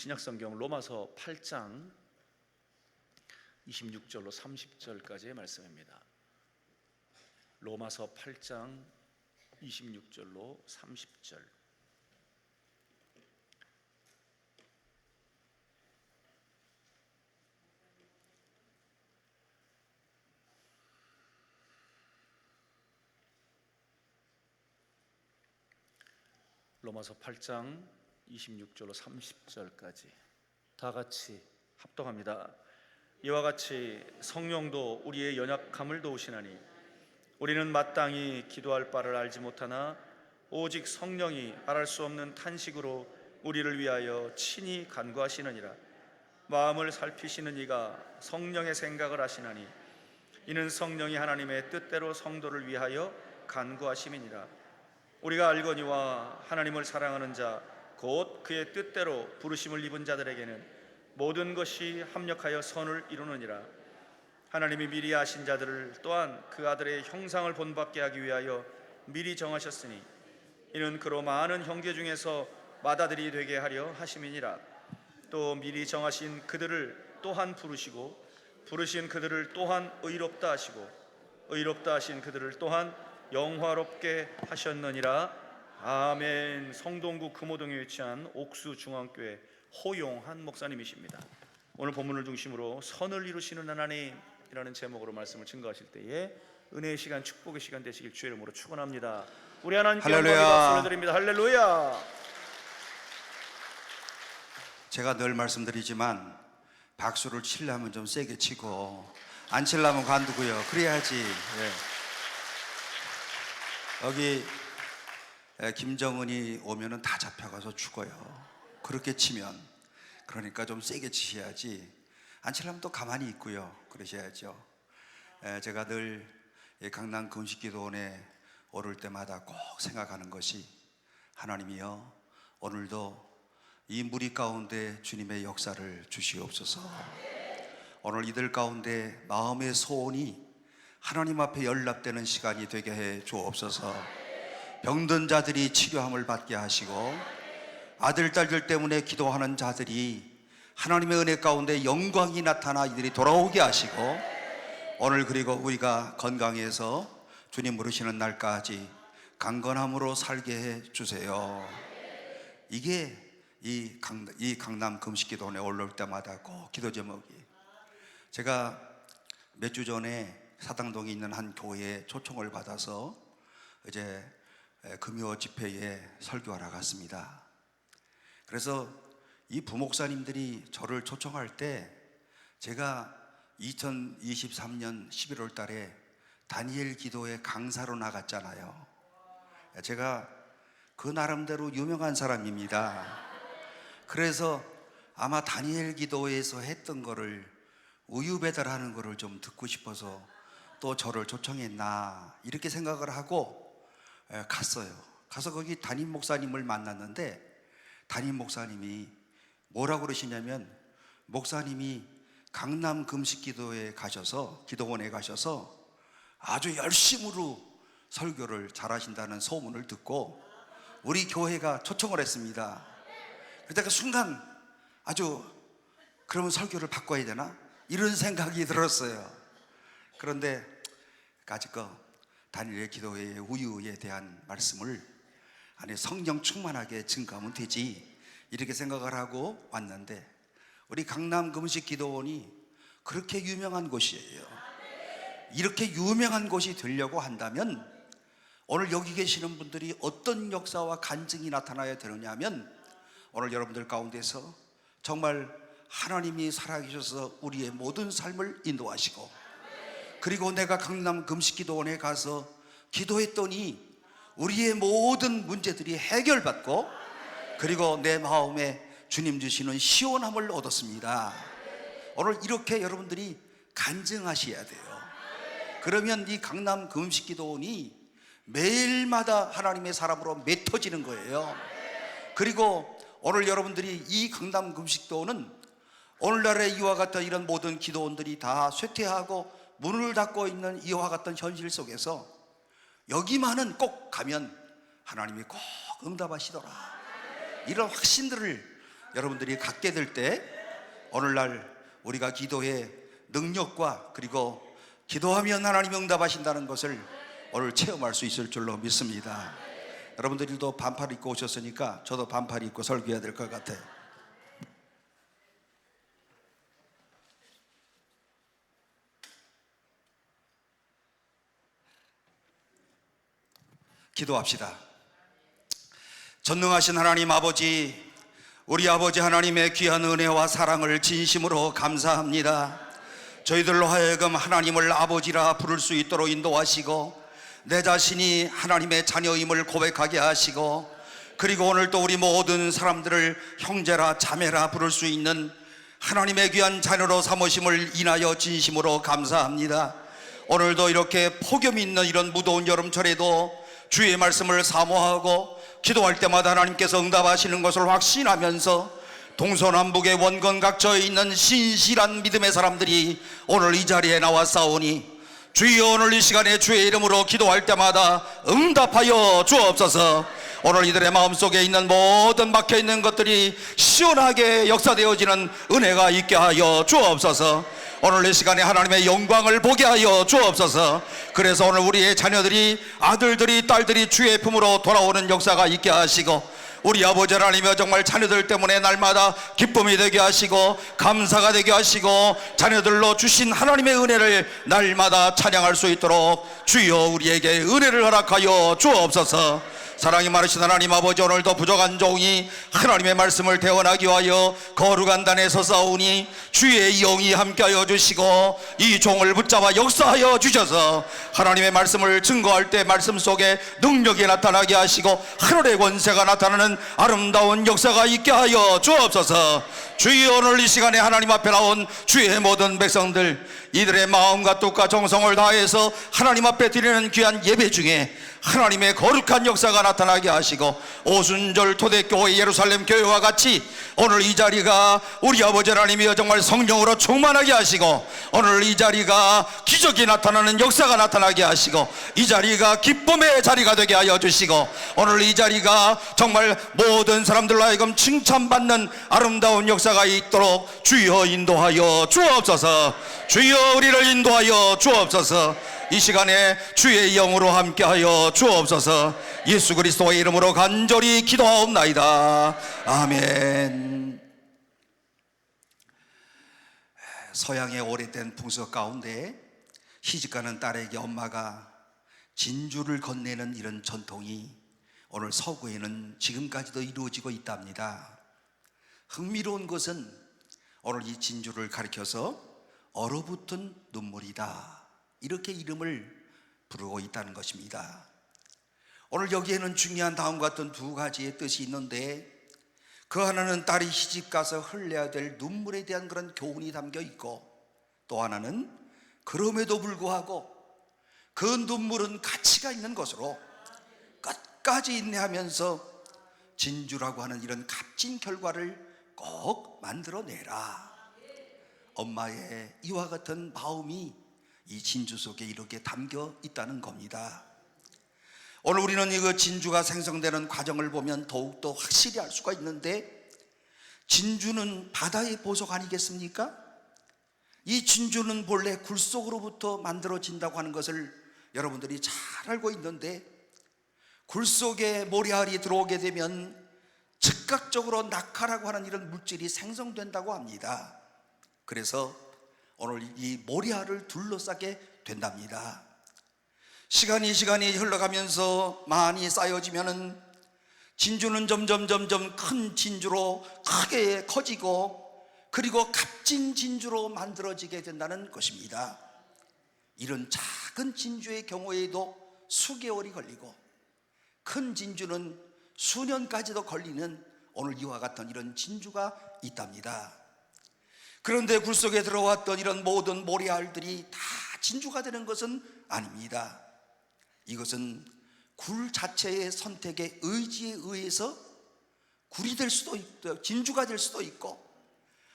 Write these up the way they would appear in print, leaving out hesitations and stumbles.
신약성경 로마서 8장 26절로 30절까지의 말씀입니다. 로마서 8장 26절로 30절. 로마서 8장 26절로 30절까지 다 같이 합독합니다. 이와 같이 성령도 우리의 연약함을 도우시나니 우리는 마땅히 기도할 바를 알지 못하나 오직 성령이 말할 수 없는 탄식으로 우리를 위하여 친히 간구하시느니라. 마음을 살피시는 이가 성령의 생각을 하시나니 이는 성령이 하나님의 뜻대로 성도를 위하여 간구하심이니라. 우리가 알거니와 하나님을 사랑하는 자 곧 그의 뜻대로 부르심을 입은 자들에게는 모든 것이 합력하여 선을 이루느니라. 하나님이 미리 아신 자들을 또한 그 아들의 형상을 본받게 하기 위하여 미리 정하셨으니 이는 그로 많은 형제 중에서 맏아들이 되게 하려 하심이니라. 또 미리 정하신 그들을 또한 부르시고 부르신 그들을 또한 의롭다 하시고 의롭다 하신 그들을 또한 영화롭게 하셨느니라. 아멘. 성동구 금호동에 위치한 옥수중앙교회 호용한 목사님이십니다. 오늘 본문을 중심으로 선을 이루시는 하나님이라는 제목으로 말씀을 증거하실 때에 은혜의 시간, 축복의 시간 되시길 주의 이름으로 축원합니다. 우리 하나님께 영광의 박수를 드립니다. 할렐루야. 제가 늘 말씀드리지만 박수를 치려면 좀 세게 치고 안 치려면 관두고요. 그래야지. 여기 김정은이 오면은 다 잡혀가서 죽어요. 그렇게 치면. 그러니까 좀 세게 치셔야지. 안 치려면 또 가만히 있고요. 그러셔야죠. 제가 늘 강남 금식기도원에 오를 때마다 꼭 생각하는 것이 하나님이여 오늘도 이 무리 가운데 주님의 역사를 주시옵소서. 오늘 이들 가운데 마음의 소원이 하나님 앞에 연락되는 시간이 되게 해 주옵소서. 병든 자들이 치료함을 받게 하시고 아들, 딸들 때문에 기도하는 자들이 하나님의 은혜 가운데 영광이 나타나 이들이 돌아오게 하시고 오늘 그리고 우리가 건강해서 주님 부르시는 날까지 강건함으로 살게 해 주세요. 이게 이 강남 금식기도원에 올라올 때마다 꼭 기도 제목이. 제가 몇 주 전에 사당동에 있는 한 교회에 초청을 받아서 이제 금요 집회에 설교하러 갔습니다. 그래서 이 부목사님들이 저를 초청할 때 제가 2023년 11월 달에 다니엘 기도회 강사로 나갔잖아요. 제가 그 나름대로 유명한 사람입니다. 그래서 아마 다니엘 기도회에서 했던 거를 우유배달하는 거를 좀 듣고 싶어서 또 저를 초청했나 이렇게 생각을 하고 갔어요. 가서 거기 담임 목사님을 만났는데 담임 목사님이 뭐라고 그러시냐면 목사님이 강남 금식기도에 가셔서 기도원에 가셔서 아주 열심으로 설교를 잘하신다는 소문을 듣고 우리 교회가 초청을 했습니다. 그러다가 순간 아주 그러면 설교를 바꿔야 되나? 이런 생각이 들었어요. 그런데 까짓거 다니엘 기도회의 우유에 대한 말씀을 안에 성령 충만하게 증거하면 되지 이렇게 생각을 하고 왔는데 우리 강남 금식기도원이 그렇게 유명한 곳이에요. 이렇게 유명한 곳이 되려고 한다면 오늘 여기 계시는 분들이 어떤 역사와 간증이 나타나야 되느냐 하면 오늘 여러분들 가운데서 정말 하나님이 살아계셔서 우리의 모든 삶을 인도하시고 그리고 내가 강남 금식기도원에 가서 기도했더니 우리의 모든 문제들이 해결받고 그리고 내 마음에 주님 주시는 시원함을 얻었습니다. 오늘 이렇게 여러분들이 간증하셔야 돼요. 그러면 이 강남 금식기도원이 매일마다 하나님의 사람으로 맺어지는 거예요. 그리고 오늘 여러분들이 이 강남 금식기도원은 오늘날에 이와 같은 이런 모든 기도원들이 다 쇠퇴하고 문을 닫고 있는 이와 같은 현실 속에서 여기만은 꼭 가면 하나님이 꼭 응답하시더라 이런 확신들을 여러분들이 갖게 될 때 오늘날 우리가 기도의 능력과 그리고 기도하면 하나님이 응답하신다는 것을 오늘 체험할 수 있을 줄로 믿습니다. 여러분들도 반팔 입고 오셨으니까 저도 반팔 입고 설교해야 될 것 같아요. 기도합시다. 전능하신 하나님 아버지, 우리 아버지 하나님의 귀한 은혜와 사랑을 진심으로 감사합니다. 저희들로 하여금 하나님을 아버지라 부를 수 있도록 인도하시고 내 자신이 하나님의 자녀임을 고백하게 하시고 그리고 오늘 또 우리 모든 사람들을 형제라 자매라 부를 수 있는 하나님의 귀한 자녀로 삼으심을 인하여 진심으로 감사합니다. 오늘도 이렇게 폭염이 있는 이런 무더운 여름철에도 주의 말씀을 사모하고 기도할 때마다 하나님께서 응답하시는 것을 확신하면서 동서남북의 원건각처에 있는 신실한 믿음의 사람들이 오늘 이 자리에 나와 싸우니 주여 오늘 이 시간에 주의 이름으로 기도할 때마다 응답하여 주옵소서. 오늘 이들의 마음속에 있는 모든 막혀있는 것들이 시원하게 역사되어지는 은혜가 있게 하여 주옵소서. 오늘 이 시간에 하나님의 영광을 보게 하여 주옵소서. 그래서 오늘 우리의 자녀들이 아들들이 딸들이 주의 품으로 돌아오는 역사가 있게 하시고 우리 아버지 하나님이여 정말 자녀들 때문에 날마다 기쁨이 되게 하시고 감사가 되게 하시고 자녀들로 주신 하나님의 은혜를 날마다 찬양할 수 있도록 주여 우리에게 은혜를 허락하여 주옵소서. 사랑이 많으신 하나님 아버지, 오늘도 부족한 종이 하나님의 말씀을 대원하기 위하여 거룩한 단에 서싸우니 주의 영이 함께하여 주시고 이 종을 붙잡아 역사하여 주셔서 하나님의 말씀을 증거할 때 말씀 속에 능력이 나타나게 하시고 하늘의 권세가 나타나는 아름다운 역사가 있게 하여 주옵소서. 주여 오늘 이 시간에 하나님 앞에 나온 주의 모든 백성들, 이들의 마음과 뜻과 정성을 다해서 하나님 앞에 드리는 귀한 예배 중에 하나님의 거룩한 역사가 나타나게 하시고 오순절 토대교회 예루살렘 교회와 같이 오늘 이 자리가 우리 아버지 하나님이여 정말 성령으로 충만하게 하시고 오늘 이 자리가 기적이 나타나는 역사가 나타나게 하시고 이 자리가 기쁨의 자리가 되게 하여 주시고 오늘 이 자리가 정말 모든 사람들로 하여금 칭찬받는 아름다운 역사가 있도록 주여 인도하여 주옵소서. 주여 우리를 인도하여 주옵소서. 이 시간에 주의 영으로 함께하여 주옵소서. 예수 그리스도의 이름으로 간절히 기도하옵나이다. 아멘. 서양의 오래된 풍습 가운데 시집가는 딸에게 엄마가 진주를 건네는 이런 전통이 오늘 서구에는 지금까지도 이루어지고 있답니다. 흥미로운 것은 오늘 이 진주를 가리켜서 얼어붙은 눈물이다, 이렇게 이름을 부르고 있다는 것입니다. 오늘 여기에는 중요한 다음과 같은 두 가지의 뜻이 있는데 그 하나는 딸이 시집가서 흘려야 될 눈물에 대한 그런 교훈이 담겨 있고 또 하나는 그럼에도 불구하고 그 눈물은 가치가 있는 것으로 끝까지 인내하면서 진주라고 하는 이런 값진 결과를 꼭 만들어내라. 엄마의 이와 같은 마음이 이 진주 속에 이렇게 담겨 있다는 겁니다. 오늘 우리는 이 진주가 생성되는 과정을 보면 더욱더 확실히 알 수가 있는데 진주는 바다의 보석 아니겠습니까? 이 진주는 본래 굴 속으로부터 만들어진다고 하는 것을 여러분들이 잘 알고 있는데 굴 속에 모래알이 들어오게 되면 즉각적으로 낙하라고 하는 이런 물질이 생성된다고 합니다. 그래서 오늘 이 모래알을 둘러싸게 된답니다. 시간이 흘러가면서 많이 쌓여지면은 진주는 점점 큰 진주로 크게 커지고 그리고 값진 진주로 만들어지게 된다는 것입니다. 이런 작은 진주의 경우에도 수개월이 걸리고 큰 진주는 수년까지도 걸리는 오늘 이와 같은 이런 진주가 있답니다. 그런데 굴 속에 들어왔던 이런 모든 모래알들이 다 진주가 되는 것은 아닙니다. 이것은 굴 자체의 선택의 의지에 의해서 굴이 될 수도 있고 진주가 될 수도 있고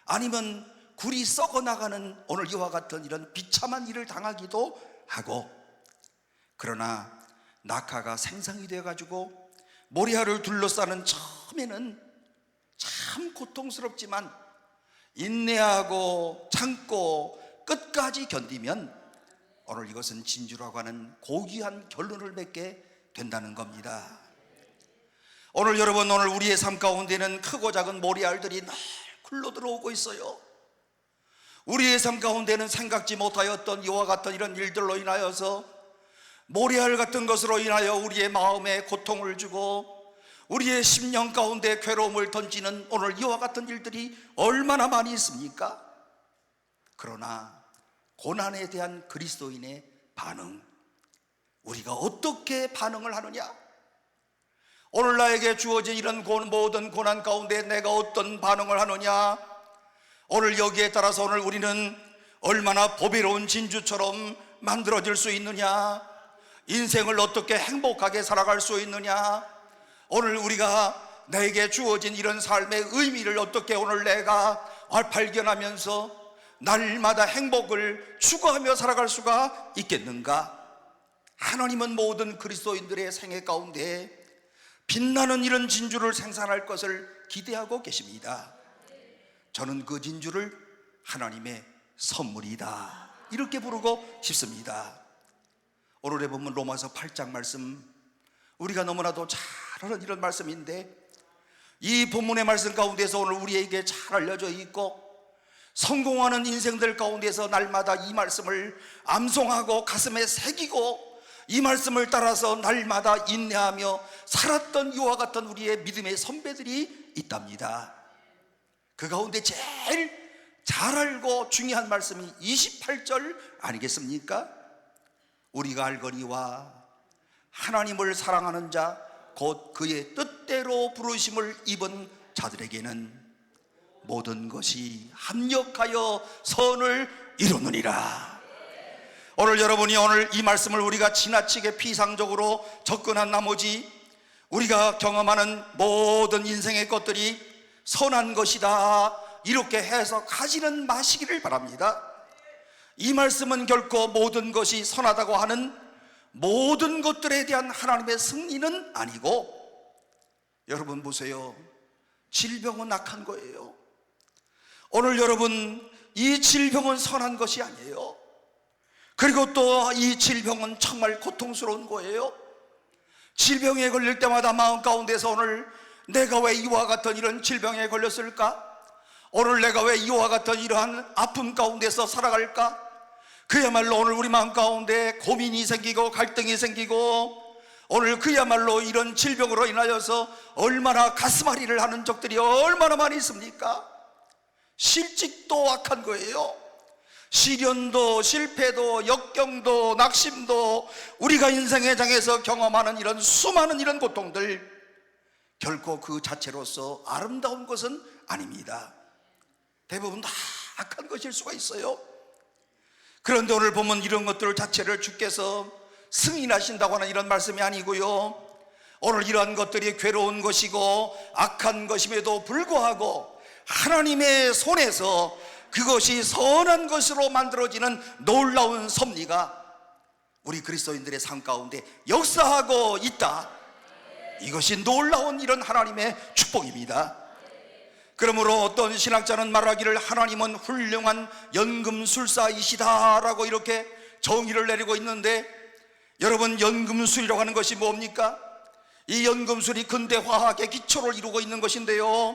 아니면 굴이 썩어나가는 오늘 이와 같은 이런 비참한 일을 당하기도 하고 그러나 낙하가 생성이 되어가지고 모래알을 둘러싸는 처음에는 참 참 고통스럽지만 인내하고 참고 끝까지 견디면 오늘 이것은 진주라고 하는 고귀한 결론을 맺게 된다는 겁니다. 오늘 여러분, 오늘 우리의 삶 가운데는 크고 작은 모래알들이 늘 굴러 들어오고 있어요. 우리의 삶 가운데는 생각지 못하였던 이와 같은 이런 일들로 인하여서 모래알 같은 것으로 인하여 우리의 마음에 고통을 주고 우리의 심령 가운데 괴로움을 던지는 오늘 이와 같은 일들이 얼마나 많이 있습니까? 그러나 고난에 대한 그리스도인의 반응, 우리가 어떻게 반응을 하느냐? 오늘 나에게 주어진 이런 모든 고난 가운데 내가 어떤 반응을 하느냐? 오늘 여기에 따라서 오늘 우리는 얼마나 보배로운 진주처럼 만들어질 수 있느냐? 인생을 어떻게 행복하게 살아갈 수 있느냐? 오늘 우리가 나에게 주어진 이런 삶의 의미를 어떻게 오늘 내가 발견하면서 날마다 행복을 추구하며 살아갈 수가 있겠는가? 하나님은 모든 그리스도인들의 생애 가운데 빛나는 이런 진주를 생산할 것을 기대하고 계십니다. 저는 그 진주를 하나님의 선물이다, 이렇게 부르고 싶습니다. 오늘의 본문 로마서 8장 말씀, 우리가 너무나도 잘 아는 이런 말씀인데 이 본문의 말씀 가운데서 오늘 우리에게 잘 알려져 있고 성공하는 인생들 가운데서 날마다 이 말씀을 암송하고 가슴에 새기고 이 말씀을 따라서 날마다 인내하며 살았던 이와 같은 우리의 믿음의 선배들이 있답니다. 그 가운데 제일 잘 알고 중요한 말씀이 28절 아니겠습니까? 우리가 알거니와 하나님을 사랑하는 자 곧 그의 뜻대로 부르심을 입은 자들에게는 모든 것이 합력하여 선을 이루느니라. 오늘 여러분이 오늘 이 말씀을 우리가 지나치게 피상적으로 접근한 나머지 우리가 경험하는 모든 인생의 것들이 선한 것이다, 이렇게 해석하지는 마시기를 바랍니다. 이 말씀은 결코 모든 것이 선하다고 하는 모든 것들에 대한 하나님의 승리는 아니고, 여러분 보세요, 질병은 악한 거예요. 오늘 여러분, 이 질병은 선한 것이 아니에요. 그리고 또 이 질병은 정말 고통스러운 거예요. 질병에 걸릴 때마다 마음 가운데서 오늘 내가 왜 이와 같은 이런 질병에 걸렸을까? 오늘 내가 왜 이와 같은 이러한 아픔 가운데서 살아갈까? 그야말로 오늘 우리 마음 가운데 고민이 생기고 갈등이 생기고 오늘 그야말로 이런 질병으로 인하여서 얼마나 가슴앓이를 하는 적들이 얼마나 많이 있습니까? 실직도 악한 거예요. 시련도 실패도 역경도 낙심도 우리가 인생의 장에서 경험하는 이런 수많은 이런 고통들, 결코 그 자체로서 아름다운 것은 아닙니다. 대부분 다 악한 것일 수가 있어요. 그런데 오늘 보면 이런 것들 자체를 주께서 승인하신다고 하는 이런 말씀이 아니고요, 오늘 이러한 것들이 괴로운 것이고 악한 것임에도 불구하고 하나님의 손에서 그것이 선한 것으로 만들어지는 놀라운 섭리가 우리 그리스도인들의 삶 가운데 역사하고 있다. 이것이 놀라운 이런 하나님의 축복입니다. 그러므로 어떤 신학자는 말하기를 하나님은 훌륭한 연금술사이시다라고 이렇게 정의를 내리고 있는데, 여러분, 연금술이라고 하는 것이 뭡니까? 이 연금술이 근대 화학의 기초를 이루고 있는 것인데요,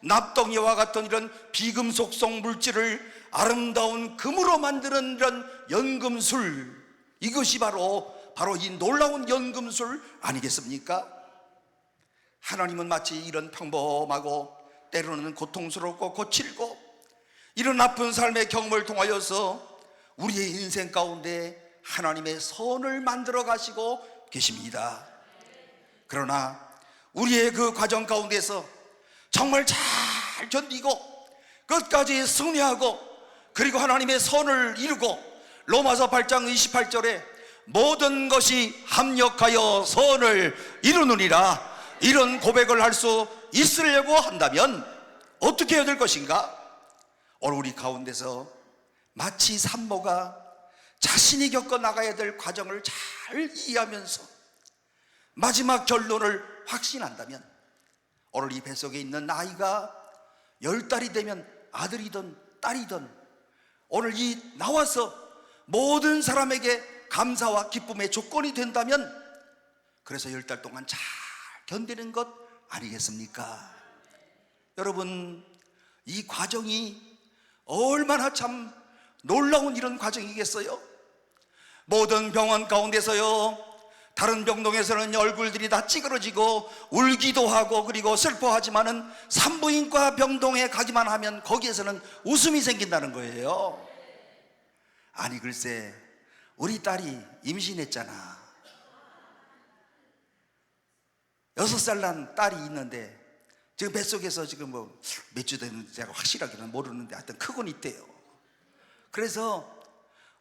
납덩이와 같은 이런 비금속성 물질을 아름다운 금으로 만드는 이런 연금술, 이것이 바로 이 놀라운 연금술 아니겠습니까? 하나님은 마치 이런 평범하고 때로는 고통스럽고 거칠고 이런 아픈 삶의 경험을 통하여서 우리의 인생 가운데 하나님의 선을 만들어 가시고 계십니다. 그러나 우리의 그 과정 가운데서 정말 잘 견디고 끝까지 승리하고 그리고 하나님의 선을 이루고 로마서 8장 28절에 모든 것이 합력하여 선을 이루느니라, 이런 고백을 할 수 있으려고 한다면 어떻게 해야 될 것인가? 오늘 우리 가운데서 마치 산모가 자신이 겪어 나가야 될 과정을 잘 이해하면서 마지막 결론을 확신한다면 오늘 이 뱃속에 있는 아이가 10달이 되면 아들이든 딸이든 오늘 이 나와서 모든 사람에게 감사와 기쁨의 조건이 된다면, 그래서 10달 동안 잘 견디는 것 아니겠습니까? 여러분, 이 과정이 얼마나 참 놀라운 이런 과정이겠어요? 모든 병원 가운데서요, 다른 병동에서는 얼굴들이 다 찌그러지고 울기도 하고 그리고 슬퍼하지만은 산부인과 병동에 가기만 하면 거기에서는 웃음이 생긴다는 거예요. 아니 글쎄, 우리 딸이 임신했잖아. 6살 난 딸이 있는데 지금 뱃속에서 지금 뭐 몇 주 됐는지 제가 확실하게는 모르는데 하여튼 크곤 있대요. 그래서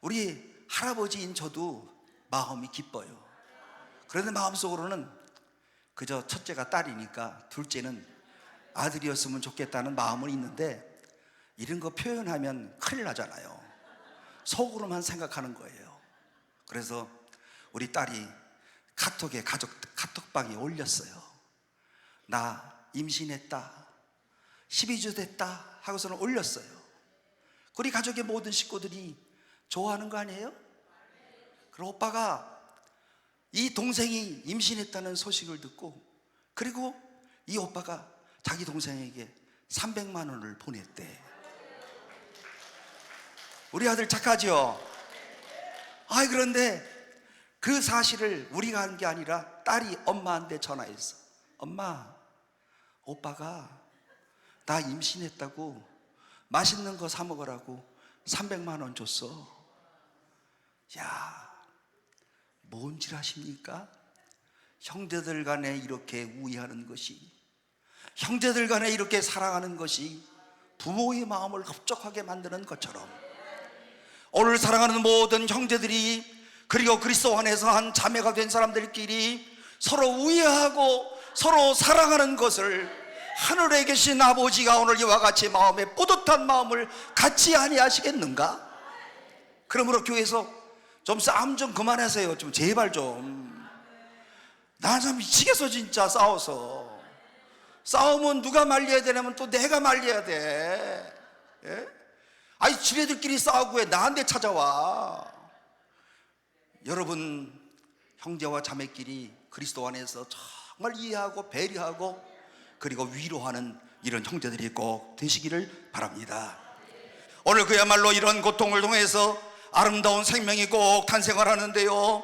우리 할아버지인 저도 마음이 기뻐요. 그런데 마음속으로는 그저 첫째가 딸이니까 둘째는 아들이었으면 좋겠다는 마음은 있는데, 이런 거 표현하면 큰일 나잖아요. 속으로만 생각하는 거예요. 그래서 우리 딸이 카톡에 카톡방에 올렸어요. 나 임신했다, 12주 됐다 하고서는 올렸어요. 우리 가족의 모든 식구들이 좋아하는 거 아니에요? 그리고 오빠가 이 동생이 임신했다는 소식을 듣고, 그리고 이 오빠가 자기 동생에게 300만 원을 보냈대. 우리 아들 착하죠? 그런데 그 사실을 우리가 한 게 아니라 딸이 엄마한테 전화했어. 엄마, 오빠가 나 임신했다고 맛있는 거 사 먹으라고 300만 원 줬어. 야, 뭔지 아십니까? 형제들 간에 이렇게 우애하는 것이, 형제들 간에 이렇게 사랑하는 것이 부모의 마음을 흡족하게 만드는 것처럼, 오늘 사랑하는 모든 형제들이, 그리고 그리스도 안에서 한 자매가 된 사람들끼리 서로 우애하고 서로 사랑하는 것을 하늘에 계신 아버지가 오늘 이와 같이 마음에 뿌듯한 마음을 갖지 아니하시겠는가? 그러므로 교회에서 좀 싸움 좀 그만하세요. 좀 제발 좀. 나 참 미치겠어 진짜. 싸움은 누가 말려야 되냐면 또 내가 말려야 돼. 예? 아니 지네들끼리 싸우고 왜 나한테 찾아와? 여러분, 형제와 자매끼리 그리스도 안에서 정말 이해하고 배려하고 그리고 위로하는 이런 형제들이 꼭 되시기를 바랍니다. 오늘 그야말로 이런 고통을 통해서 아름다운 생명이 꼭 탄생을 하는데요,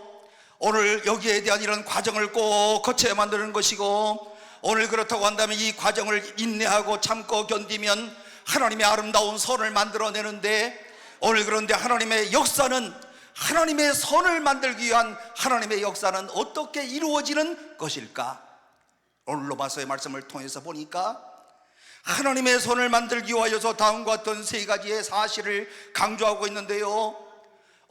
오늘 여기에 대한 이런 과정을 꼭 거쳐야만 되는 것이고, 오늘 그렇다고 한다면 이 과정을 인내하고 참고 견디면 하나님의 아름다운 선을 만들어내는데, 오늘 그런데 하나님의 역사는, 하나님의 선을 만들기 위한 하나님의 역사는 어떻게 이루어지는 것일까? 오늘 로마서의 말씀을 통해서 보니까 하나님의 선을 만들기 위하여서 다음과 같은 세 가지의 사실을 강조하고 있는데요,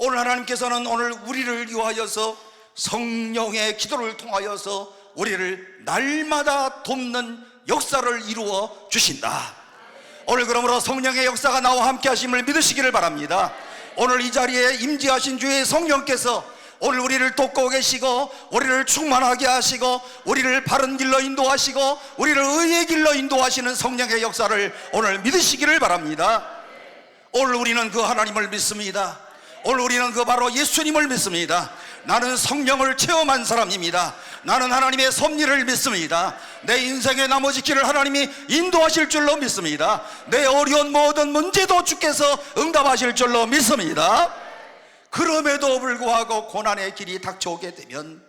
오늘 하나님께서는 오늘 우리를 위하여서 성령의 기도를 통하여서 우리를 날마다 돕는 역사를 이루어 주신다. 오늘 그러므로 성령의 역사가 나와 함께 하심을 믿으시기를 바랍니다. 오늘 이 자리에 임재하신 주의 성령께서 오늘 우리를 돕고 계시고, 우리를 충만하게 하시고, 우리를 바른 길로 인도하시고, 우리를 의의 길로 인도하시는 성령의 역사를 오늘 믿으시기를 바랍니다. 오늘 우리는 그 하나님을 믿습니다. 오늘 우리는 그 바로 예수님을 믿습니다. 나는 성령을 체험한 사람입니다. 나는 하나님의 섭리를 믿습니다. 내 인생의 나머지 길을 하나님이 인도하실 줄로 믿습니다. 내 어려운 모든 문제도 주께서 응답하실 줄로 믿습니다. 그럼에도 불구하고 고난의 길이 닥쳐오게 되면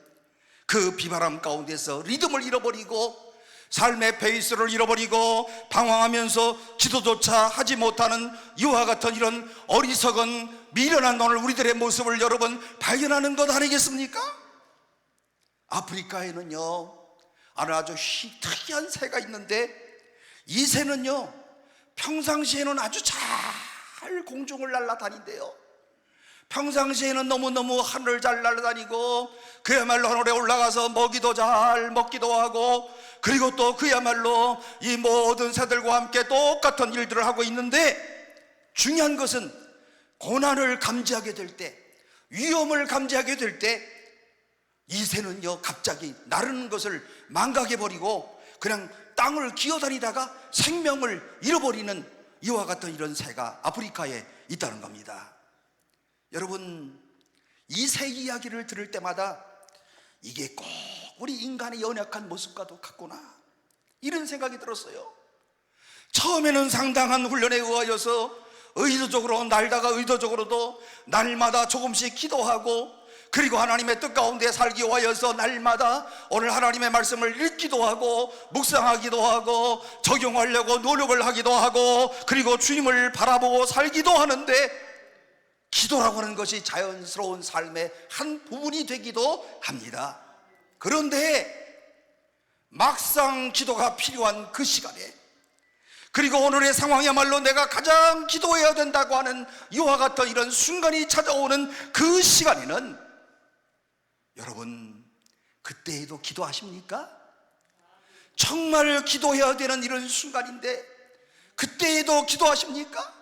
그 비바람 가운데서 리듬을 잃어버리고 삶의 페이스를 잃어버리고 방황하면서 기도조차 하지 못하는 이와 같은 이런 어리석은 미련한 오늘 우리들의 모습을 여러분 발견하는 것 아니겠습니까? 아프리카에는요 아주 특이한 새가 있는데, 이 새는요 평상시에는 아주 잘 공중을 날아다닌대요. 평상시에는 너무너무 하늘을 잘 날아다니고 그야말로 하늘에 올라가서 먹이도 잘 먹기도 하고, 그리고 또 그야말로 이 모든 새들과 함께 똑같은 일들을 하고 있는데, 중요한 것은 고난을 감지하게 될 때, 위험을 감지하게 될 때 이 새는요 갑자기 나르는 것을 망각해버리고 그냥 땅을 기어다니다가 생명을 잃어버리는 이와 같은 이런 새가 아프리카에 있다는 겁니다. 여러분, 이 새 이야기를 들을 때마다 이게 꼭 우리 인간의 연약한 모습과도 같구나, 이런 생각이 들었어요. 처음에는 상당한 훈련에 의하여서 의도적으로 날다가 의도적으로도 날마다 조금씩 기도하고, 그리고 하나님의 뜻 가운데 살기 위하여서 날마다 오늘 하나님의 말씀을 읽기도 하고 묵상하기도 하고 적용하려고 노력을 하기도 하고, 그리고 주님을 바라보고 살기도 하는데, 기도라고 하는 것이 자연스러운 삶의 한 부분이 되기도 합니다. 그런데 막상 기도가 필요한 그 시간에, 그리고 오늘의 상황이야말로 내가 가장 기도해야 된다고 하는 이와 같은 이런 순간이 찾아오는 그 시간에는, 여러분, 그때에도 기도하십니까? 정말 기도해야 되는 이런 순간인데 그때에도 기도하십니까?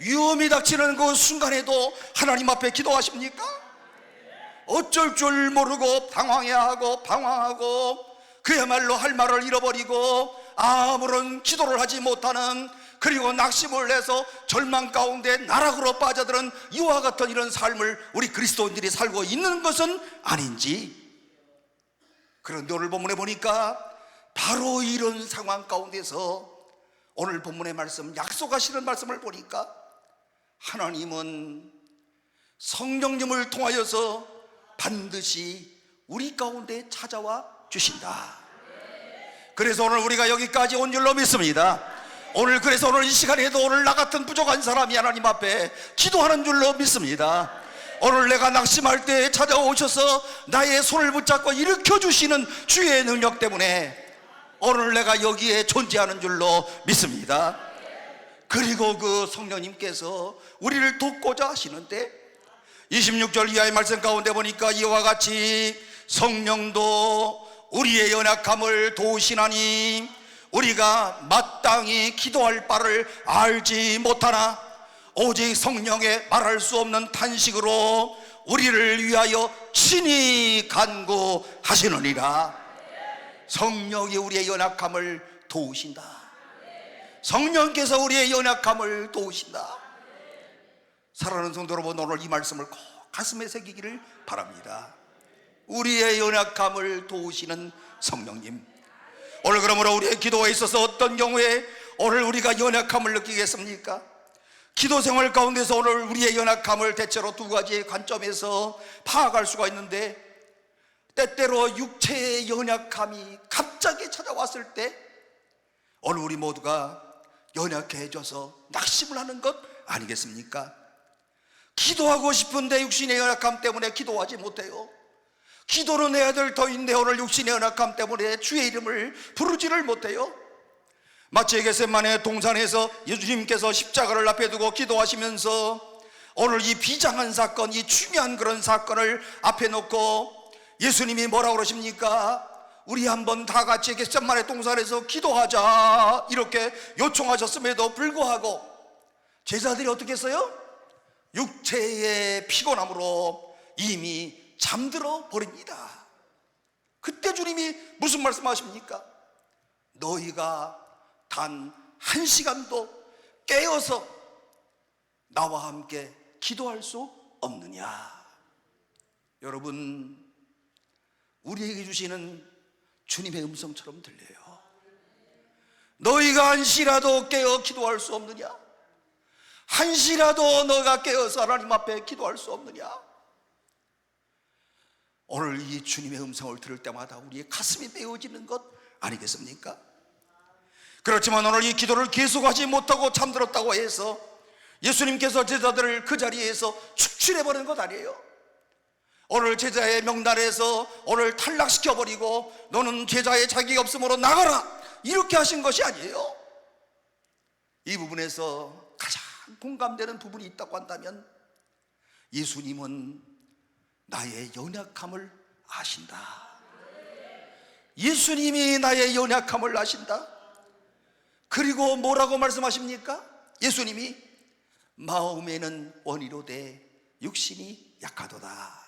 위험이 닥치는 그 순간에도 하나님 앞에 기도하십니까? 어쩔 줄 모르고 방황하고 그야말로 할 말을 잃어버리고 아무런 기도를 하지 못하는, 그리고 낙심을 해서 절망 가운데 나락으로 빠져드는 이와 같은 이런 삶을 우리 그리스도인들이 살고 있는 것은 아닌지. 그런데 오늘 본문에 보니까 바로 이런 상황 가운데서 오늘 본문의 말씀, 약속하시는 말씀을 보니까 하나님은 성령님을 통하여서 반드시 우리 가운데 찾아와 주신다. 그래서 오늘 우리가 여기까지 온 줄로 믿습니다. 오늘 그래서 오늘 이 시간에도 오늘 나 같은 부족한 사람이 하나님 앞에 기도하는 줄로 믿습니다. 오늘 내가 낙심할 때 찾아오셔서 나의 손을 붙잡고 일으켜 주시는 주의 능력 때문에 오늘 내가 여기에 존재하는 줄로 믿습니다. 그리고 그 성령님께서 우리를 돕고자 하시는데 26절 이하의 말씀 가운데 보니까 이와 같이 성령도 우리의 연약함을 도우시나니 우리가 마땅히 기도할 바를 알지 못하나 오직 성령의 말할 수 없는 탄식으로 우리를 위하여 친히 간구하시느니라. 성령이 우리의 연약함을 도우신다. 성령께서 우리의 연약함을 도우신다. 사랑하는 성도 여러분, 오늘 이 말씀을 꼭 가슴에 새기기를 바랍니다. 우리의 연약함을 도우시는 성령님. 오늘 그러므로 우리의 기도에 있어서 어떤 경우에 오늘 우리가 연약함을 느끼겠습니까? 기도 생활 가운데서 오늘 우리의 연약함을 대체로 두 가지의 관점에서 파악할 수가 있는데, 때때로 육체의 연약함이 갑자기 찾아왔을 때 오늘 우리 모두가 연약해져서 낙심을 하는 것 아니겠습니까? 기도하고 싶은데 육신의 연약함 때문에 기도하지 못해요. 기도는 해야 될 터인데 오늘 육신의 연약함 때문에 주의 이름을 부르지를 못해요. 마치 겟세마네 동산에서 예수님께서 십자가를 앞에 두고 기도하시면서 오늘 이 비장한 사건, 이 중요한 그런 사건을 앞에 놓고 예수님이 뭐라고 그러십니까? 우리 한번 다 같이 겟세마네 동산에서 기도하자, 이렇게 요청하셨음에도 불구하고 제자들이 어떻게 했어요? 육체의 피곤함으로 이미 잠들어 버립니다. 그때 주님이 무슨 말씀하십니까? 너희가 단 한 시간도 깨어서 나와 함께 기도할 수 없느냐. 여러분, 우리에게 주시는 주님의 음성처럼 들려요. 너희가 한시라도 깨어 기도할 수 없느냐? 한시라도 너가 깨어서 하나님 앞에 기도할 수 없느냐? 오늘 이 주님의 음성을 들을 때마다 우리의 가슴이 메어지는 것 아니겠습니까? 그렇지만 오늘 이 기도를 계속하지 못하고 잠들었다고 해서 예수님께서 제자들을 그 자리에서 축출해버리는 것 아니에요. 오늘 제자의 명단에서 오늘 탈락시켜버리고 너는 제자의 자격이 없으므로 나가라, 이렇게 하신 것이 아니에요. 이 부분에서 가장 공감되는 부분이 있다고 한다면 예수님은 나의 연약함을 아신다. 예수님이 나의 연약함을 아신다. 그리고 뭐라고 말씀하십니까? 예수님이 마음에는 원이로되 육신이 약하도다.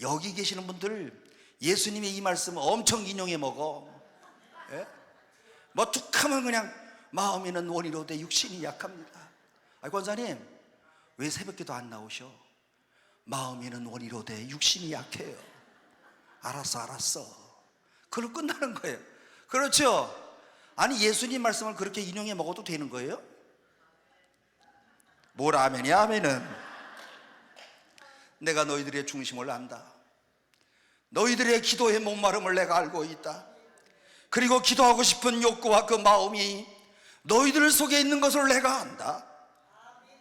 여기 계시는 분들 예수님의 이 말씀 엄청 인용해 먹어. 예? 뭐 툭하면 그냥 마음에는 원이로되 육신이 약합니다. 아이 권사님 왜 새벽기도 안 나오셔? 마음에는 원이로되 육신이 약해요. 알았어. 그걸로 끝나는 거예요. 그렇죠? 아니 예수님 말씀을 그렇게 인용해 먹어도 되는 거예요? 뭘 아멘이야 아멘은. 내가 너희들의 중심을 안다. 너희들의 기도의 목마름을 내가 알고 있다. 그리고 기도하고 싶은 욕구와 그 마음이 너희들 속에 있는 것을 내가 안다.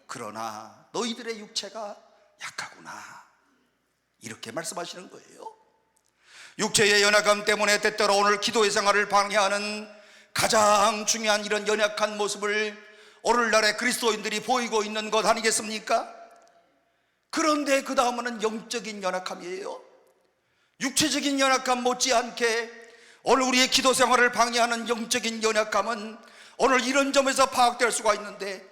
그러나 너희들의 육체가 약하구나. 이렇게 말씀하시는 거예요. 육체의 연약함 때문에 때때로 오늘 기도의 생활을 방해하는 가장 중요한 이런 연약한 모습을 오늘날의 그리스도인들이 보이고 있는 것 아니겠습니까? 그런데 그 다음은 영적인 연약함이에요. 육체적인 연약함 못지않게 오늘 우리의 기도 생활을 방해하는 영적인 연약함은 오늘 이런 점에서 파악될 수가 있는데,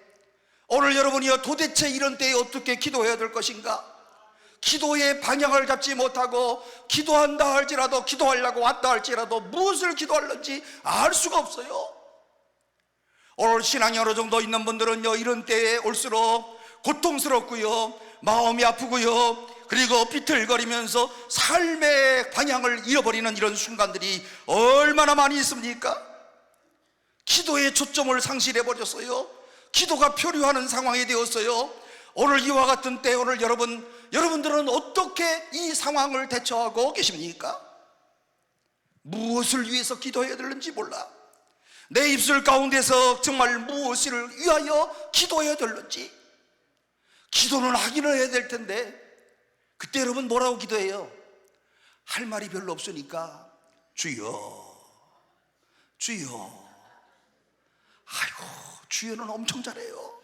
오늘 여러분이요 도대체 이런 때에 어떻게 기도해야 될 것인가? 기도의 방향을 잡지 못하고 기도한다 할지라도, 기도하려고 왔다 할지라도 무엇을 기도하는지 알 수가 없어요. 오늘 신앙이 어느 정도 있는 분들은요 이런 때에 올수록 고통스럽고요, 마음이 아프고요, 그리고 비틀거리면서 삶의 방향을 잃어버리는 이런 순간들이 얼마나 많이 있습니까? 기도의 초점을 상실해버렸어요. 기도가 표류하는 상황이 되었어요. 오늘 이와 같은 때 오늘 여러분들은 어떻게 이 상황을 대처하고 계십니까? 무엇을 위해서 기도해야 되는지 몰라. 내 입술 가운데서 정말 무엇을 위하여 기도해야 되는지. 기도는 하기는 해야 될 텐데 그때 여러분 뭐라고 기도해요? 할 말이 별로 없으니까 주여 주여. 아이고 주여는 엄청 잘해요.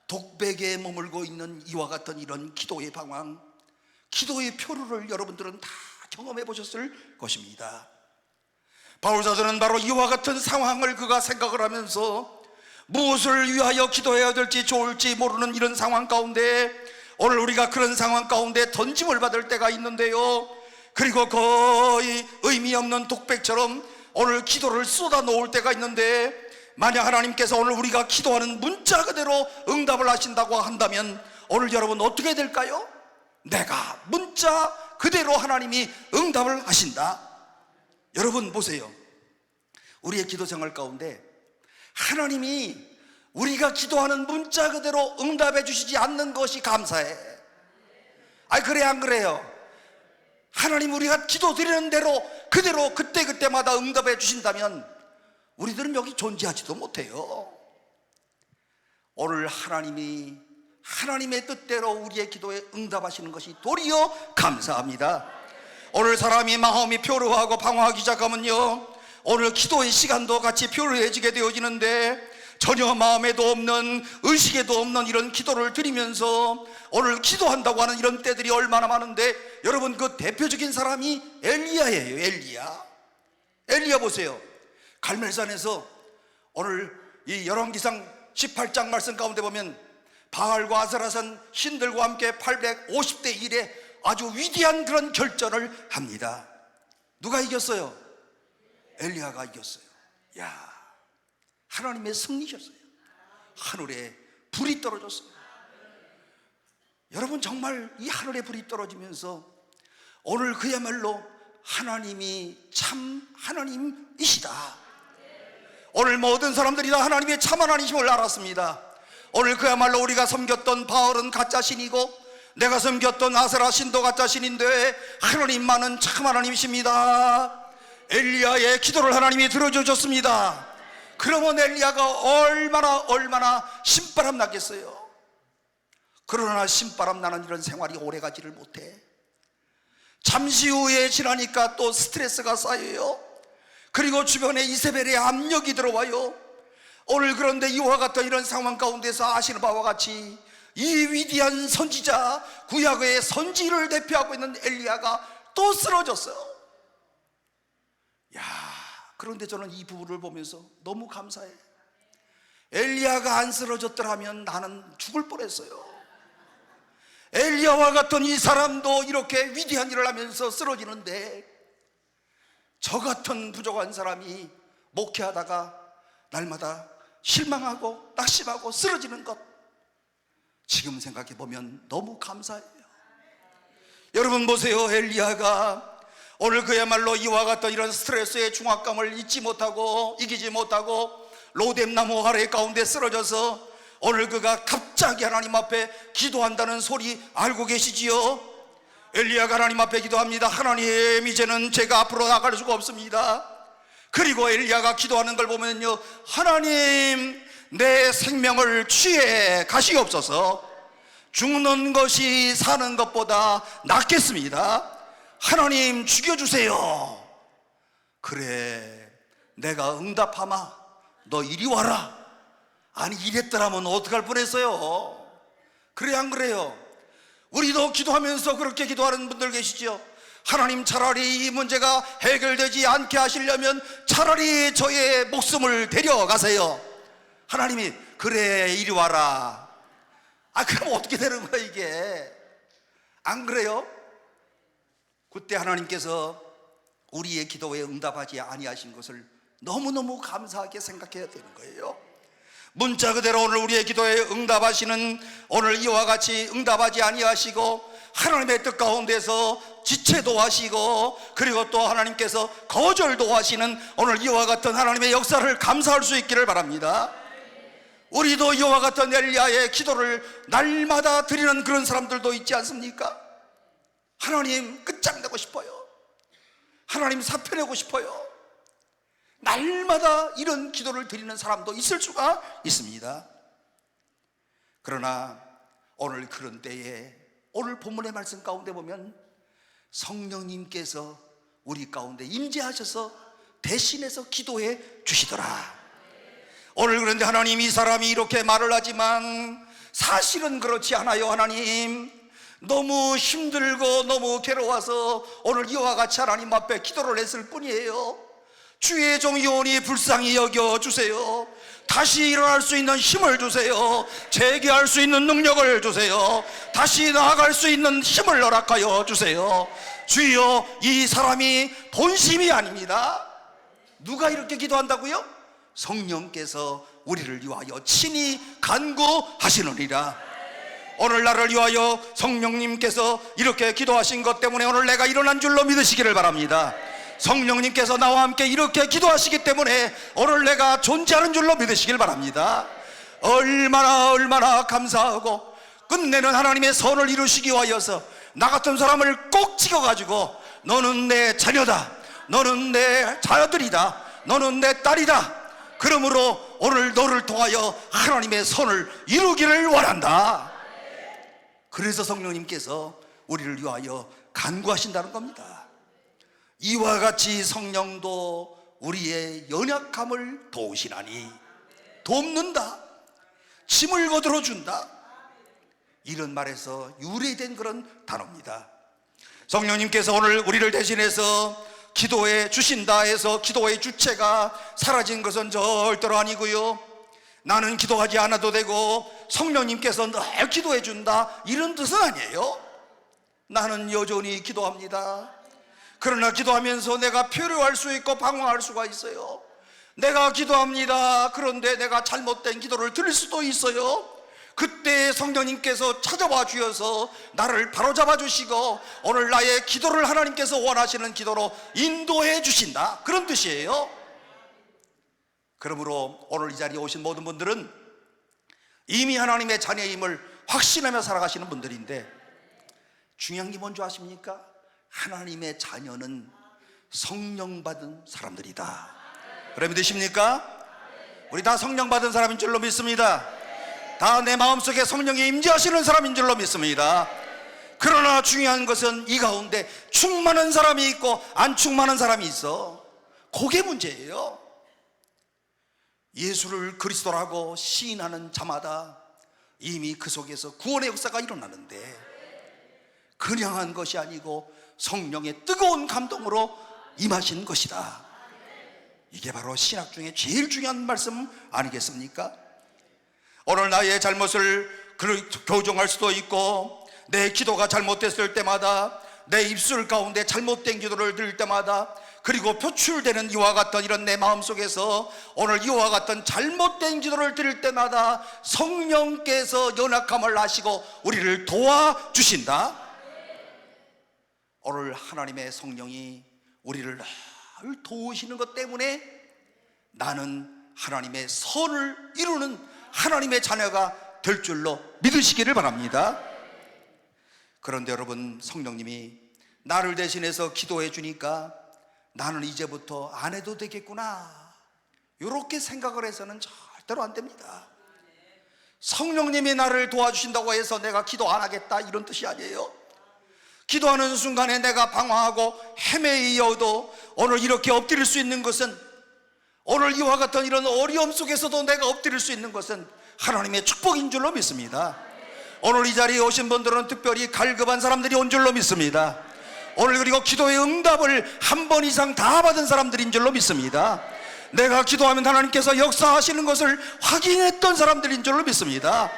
독백에 머물고 있는 이와 같은 이런 기도의 방황, 기도의 표류를 여러분들은 다 경험해 보셨을 것입니다. 바울사도는 바로 이와 같은 상황을 그가 생각을 하면서 무엇을 위하여 기도해야 될지 좋을지 모르는 이런 상황 가운데, 오늘 우리가 그런 상황 가운데 던짐을 받을 때가 있는데요, 그리고 거의 의미 없는 독백처럼 오늘 기도를 쏟아 놓을 때가 있는데, 만약 하나님께서 오늘 우리가 기도하는 문자 그대로 응답을 하신다고 한다면 오늘 여러분 어떻게 될까요? 내가 문자 그대로 하나님이 응답을 하신다. 여러분 보세요. 우리의 기도 생활 가운데 하나님이 우리가 기도하는 문자 그대로 응답해 주시지 않는 것이 감사해. 아니 그래 안 그래요? 하나님 우리가 기도 드리는 대로 그대로 그때그때마다 응답해 주신다면 우리들은 여기 존재하지도 못해요. 오늘 하나님이 하나님의 뜻대로 우리의 기도에 응답하시는 것이 도리어 감사합니다. 오늘 사람이 마음이 표류하고 방황하기 시작하면요, 오늘 기도의 시간도 같이 표류해지게 되어지는데, 전혀 마음에도 없는 의식에도 없는 이런 기도를 드리면서 오늘 기도한다고 하는 이런 때들이 얼마나 많은데, 여러분 그 대표적인 사람이 엘리야예요. 엘리야 보세요. 갈멜산에서 오늘 이 열왕기상 18장 말씀 가운데 보면 바알과 아세라산 신들과 함께 850대 1에 아주 위대한 그런 결전을 합니다. 누가 이겼어요? 엘리야가 이겼어요. 야, 하나님의 승리셨어요. 하늘에 불이 떨어졌어요. 여러분 정말 이 하늘에 불이 떨어지면서 오늘 그야말로 하나님이 참 하나님이시다. 오늘 모든 사람들이 다 하나님의 참 하나님이심을 알았습니다. 오늘 그야말로 우리가 섬겼던 바알은 가짜 신이고 내가 섬겼던 아세라 신도 가짜 신인데 하나님만은 참 하나님이십니다. 엘리야의 기도를 하나님이 들어주셨습니다. 그러면 엘리야가 얼마나 신바람 났겠어요. 그러나 신바람 나는 이런 생활이 오래가지를 못해. 잠시 후에 지나니까 또 스트레스가 쌓여요. 그리고 주변에 이세벨의 압력이 들어와요. 오늘 그런데 이와 같은 이런 상황 가운데서 아시는 바와 같이 이 위대한 선지자, 구약의 선지를 대표하고 있는 엘리야가 또 쓰러졌어요. 야, 그런데 저는 이 부분을 보면서 너무 감사해. 엘리야가 안 쓰러졌더라면 나는 죽을 뻔했어요. 엘리야와 같은 이 사람도 이렇게 위대한 일을 하면서 쓰러지는데 저 같은 부족한 사람이 목회하다가 날마다 실망하고 낙심하고 쓰러지는 것, 지금 생각해 보면 너무 감사해요. 여러분 보세요. 엘리야가 오늘 그야말로 이와 같은 이런 스트레스의 중압감을 잊지 못하고 이기지 못하고 로뎀나무 아래 가운데 쓰러져서 오늘 그가 갑자기 하나님 앞에 기도한다는 소리 알고 계시지요? 엘리야가 하나님 앞에 기도합니다. 하나님, 이제는 제가 앞으로 나갈 수가 없습니다. 그리고 엘리야가 기도하는 걸 보면요, 하나님, 내 생명을 취해 가시옵소서. 죽는 것이 사는 것보다 낫겠습니다. 하나님, 죽여주세요. 그래, 내가 응답하마, 너 이리 와라. 아니, 이랬더라면 어떡할 뻔했어요. 그래, 안 그래요? 우리도 기도하면서 그렇게 기도하는 분들 계시죠? 하나님, 차라리 이 문제가 해결되지 않게 하시려면 차라리 저의 목숨을 데려가세요. 하나님이 그래, 이리 와라. 그럼 어떻게 되는 거야 이게? 안 그래요? 그때 하나님께서 우리의 기도에 응답하지 아니하신 것을 너무너무 감사하게 생각해야 되는 거예요. 문자 그대로 오늘 우리의 기도에 응답하시는, 오늘 이와 같이 응답하지 아니하시고 하나님의 뜻 가운데서 지체도 하시고 그리고 또 하나님께서 거절도 하시는 오늘 이와 같은 하나님의 역사를 감사할 수 있기를 바랍니다. 우리도 이와 같은 엘리야의 기도를 날마다 드리는 그런 사람들도 있지 않습니까? 하나님, 끝장내고 싶어요. 하나님, 사표 내고 싶어요. 날마다 이런 기도를 드리는 사람도 있을 수가 있습니다. 그러나 오늘 그런 때에 오늘 본문의 말씀 가운데 보면 성령님께서 우리 가운데 임재하셔서 대신해서 기도해 주시더라. 오늘 그런데 하나님, 이 사람이 이렇게 말을 하지만 사실은 그렇지 않아요. 하나님, 너무 힘들고 너무 괴로워서 오늘 이와 같이 하나님 앞에 기도를 했을 뿐이에요. 주의 종 요원이 불쌍히 여겨주세요. 다시 일어날 수 있는 힘을 주세요. 재개할 수 있는 능력을 주세요. 다시 나아갈 수 있는 힘을 허락하여 주세요. 주여, 이 사람이 본심이 아닙니다. 누가 이렇게 기도한다고요? 성령께서 우리를 위하여 친히 간구하시느니라. 오늘 나를 위하여 성령님께서 이렇게 기도하신 것 때문에 오늘 내가 일어난 줄로 믿으시기를 바랍니다. 성령님께서 나와 함께 이렇게 기도하시기 때문에 오늘 내가 존재하는 줄로 믿으시길 바랍니다. 얼마나 감사하고 끝내는 하나님의 선을 이루시기 위하여서 나 같은 사람을 꼭 찍어가지고 너는 내 자녀다, 너는 내 자녀들이다, 너는 내 딸이다, 그러므로 오늘 너를 통하여 하나님의 선을 이루기를 원한다. 그래서 성령님께서 우리를 위하여 간구하신다는 겁니다. 이와 같이 성령도 우리의 연약함을 도우시나니, 돕는다, 짐을 거들어 준다, 이런 말에서 유래된 그런 단어입니다. 성령님께서 오늘 우리를 대신해서 기도해 주신다 해서 기도의 주체가 사라진 것은 절대로 아니고요, 나는 기도하지 않아도 되고 성령님께서 늘 기도해 준다, 이런 뜻은 아니에요. 나는 여전히 기도합니다. 그러나 기도하면서 내가 표류할 수 있고 방황할 수가 있어요. 내가 기도합니다. 그런데 내가 잘못된 기도를 드릴 수도 있어요. 그때 성령님께서 찾아와 주셔서 나를 바로잡아 주시고 오늘 나의 기도를 하나님께서 원하시는 기도로 인도해 주신다, 그런 뜻이에요. 그러므로 오늘 이 자리에 오신 모든 분들은 이미 하나님의 자녀임을 확신하며 살아가시는 분들인데, 중요한 게 뭔지 아십니까? 하나님의 자녀는 성령 받은 사람들이다. 그래, 믿으십니까? 우리 다 성령 받은 사람인 줄로 믿습니다. 다 내 마음속에 성령이 임재하시는 사람인 줄로 믿습니다. 그러나 중요한 것은 이 가운데 충만한 사람이 있고 안 충만한 사람이 있어. 그게 문제예요. 예수를 그리스도라고 시인하는 자마다 이미 그 속에서 구원의 역사가 일어나는데, 그냥 한 것이 아니고 성령의 뜨거운 감동으로 임하신 것이다. 이게 바로 신학 중에 제일 중요한 말씀 아니겠습니까? 오늘 나의 잘못을 교정할 수도 있고, 내 기도가 잘못됐을 때마다, 내 입술 가운데 잘못된 기도를 드릴 때마다 그리고 표출되는 이와 같은 이런 내 마음속에서 오늘 이와 같은 잘못된 기도를 드릴 때마다 성령께서 연약함을 아시고 우리를 도와주신다. 오늘 하나님의 성령이 우리를 늘 도우시는 것 때문에 나는 하나님의 선을 이루는 하나님의 자녀가 될 줄로 믿으시기를 바랍니다. 그런데 여러분, 성령님이 나를 대신해서 기도해 주니까 나는 이제부터 안 해도 되겠구나, 이렇게 생각을 해서는 절대로 안 됩니다. 성령님이 나를 도와주신다고 해서 내가 기도 안 하겠다, 이런 뜻이 아니에요. 기도하는 순간에 내가 방황하고 헤매이어도 오늘 이렇게 엎드릴 수 있는 것은, 오늘 이와 같은 이런 어려움 속에서도 내가 엎드릴 수 있는 것은 하나님의 축복인 줄로 믿습니다. 오늘 이 자리에 오신 분들은 특별히 갈급한 사람들이 온 줄로 믿습니다. 오늘 그리고 기도의 응답을 한 번 이상 다 받은 사람들인 줄로 믿습니다. 내가 기도하면 하나님께서 역사하시는 것을 확인했던 사람들인 줄로 믿습니다.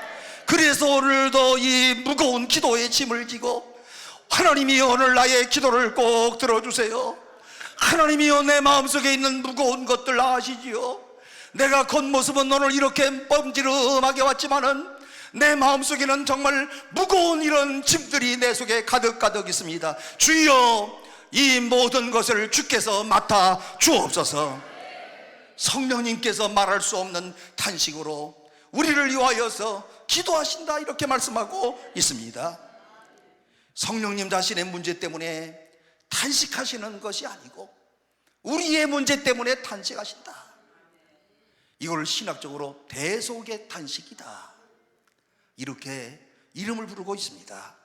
그래서 오늘도 이 무거운 기도의 짐을 지고, 하나님이 오늘 나의 기도를 꼭 들어주세요. 하나님이여, 내 마음속에 있는 무거운 것들 아시지요? 내가 겉모습은 오늘 이렇게 뻔지름하게 왔지만은 내 마음속에는 정말 무거운 이런 짐들이 내 속에 가득가득 있습니다. 주여, 이 모든 것을 주께서 맡아 주옵소서. 성령님께서 말할 수 없는 탄식으로 우리를 위하여서 기도하신다, 이렇게 말씀하고 있습니다. 성령님 자신의 문제 때문에 탄식하시는 것이 아니고 우리의 문제 때문에 탄식하신다. 이걸 신학적으로 대속의 탄식이다, 이렇게 이름을 부르고 있습니다.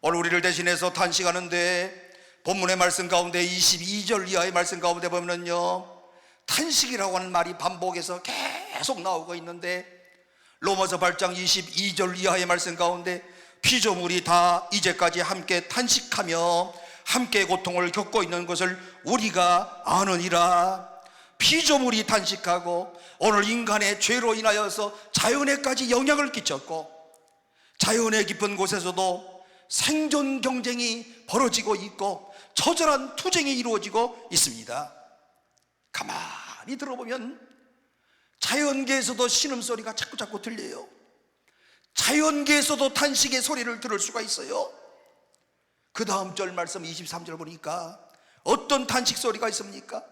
오늘 우리를 대신해서 탄식하는데, 본문의 말씀 가운데 22절 이하의 말씀 가운데 보면요, 탄식이라고 하는 말이 반복해서 계속 나오고 있는데, 로마서 8장 22절 이하의 말씀 가운데 피조물이 다 이제까지 함께 탄식하며 함께 고통을 겪고 있는 것을 우리가 아느니라. 피조물이 탄식하고 오늘 인간의 죄로 인하여서 자연에까지 영향을 끼쳤고, 자연의 깊은 곳에서도 생존 경쟁이 벌어지고 있고 처절한 투쟁이 이루어지고 있습니다. 가만히 들어보면 자연계에서도 신음소리가 자꾸자꾸 들려요. 자연계에서도 탄식의 소리를 들을 수가 있어요. 그 다음 절 말씀 23절 보니까 어떤 탄식 소리가 있습니까?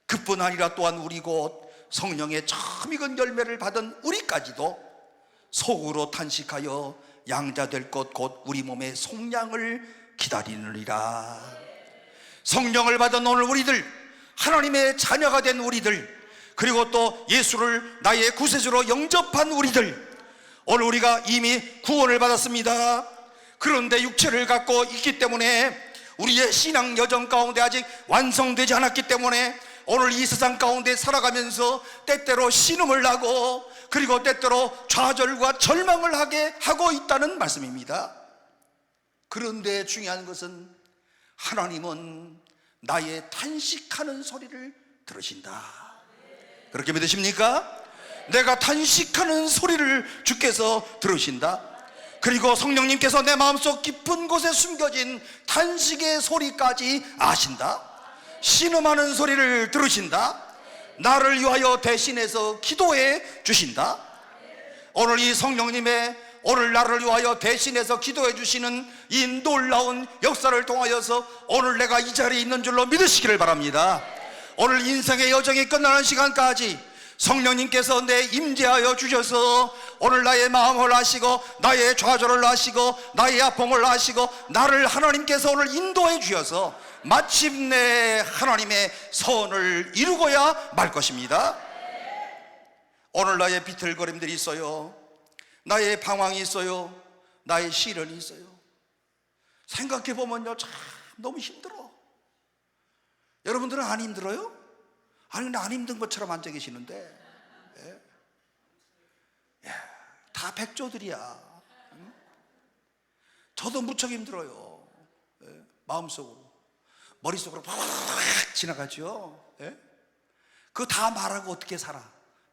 그뿐 아니라 또한 우리 곧 성령의 처음 익은 열매를 받은 우리까지도 속으로 탄식하여 양자 될 것 곧 우리 몸의 속량을 기다리느니라. 성령을 받은 오늘 우리들, 하나님의 자녀가 된 우리들, 그리고 또 예수를 나의 구세주로 영접한 우리들, 오늘 우리가 이미 구원을 받았습니다. 그런데 육체를 갖고 있기 때문에 우리의 신앙 여정 가운데 아직 완성되지 않았기 때문에 오늘 이 세상 가운데 살아가면서 때때로 신음을 하고, 그리고 때때로 좌절과 절망을 하게 하고 있다는 말씀입니다. 그런데 중요한 것은 하나님은 나의 탄식하는 소리를 들으신다. 그렇게 믿으십니까? 내가 탄식하는 소리를 주께서 들으신다. 그리고 성령님께서 내 마음속 깊은 곳에 숨겨진 탄식의 소리까지 아신다. 신음하는 소리를 들으신다. 나를 위하여 대신해서 기도해 주신다. 오늘 이 성령님의 오늘 나를 위하여 대신해서 기도해 주시는 이 놀라운 역사를 통하여서 오늘 내가 이 자리에 있는 줄로 믿으시기를 바랍니다. 오늘 인생의 여정이 끝나는 시간까지 성령님께서 내 임재하여 주셔서 오늘 나의 마음을 아시고 나의 좌절을 아시고 나의 아픔을 아시고 나를 하나님께서 오늘 인도해 주셔서 마침내 하나님의 선을 이루고야 말 것입니다. 오늘 나의 비틀거림들이 있어요. 나의 방황이 있어요. 나의 시련이 있어요. 생각해보면요, 참 너무 힘들어. 여러분들은 안 힘들어요? 아니, 안 힘든 것처럼 앉아 계시는데, 다 백조들이야. 저도 무척 힘들어요. 마음속으로, 머릿속으로 팍 지나가죠. 그거 다 말하고 어떻게 살아?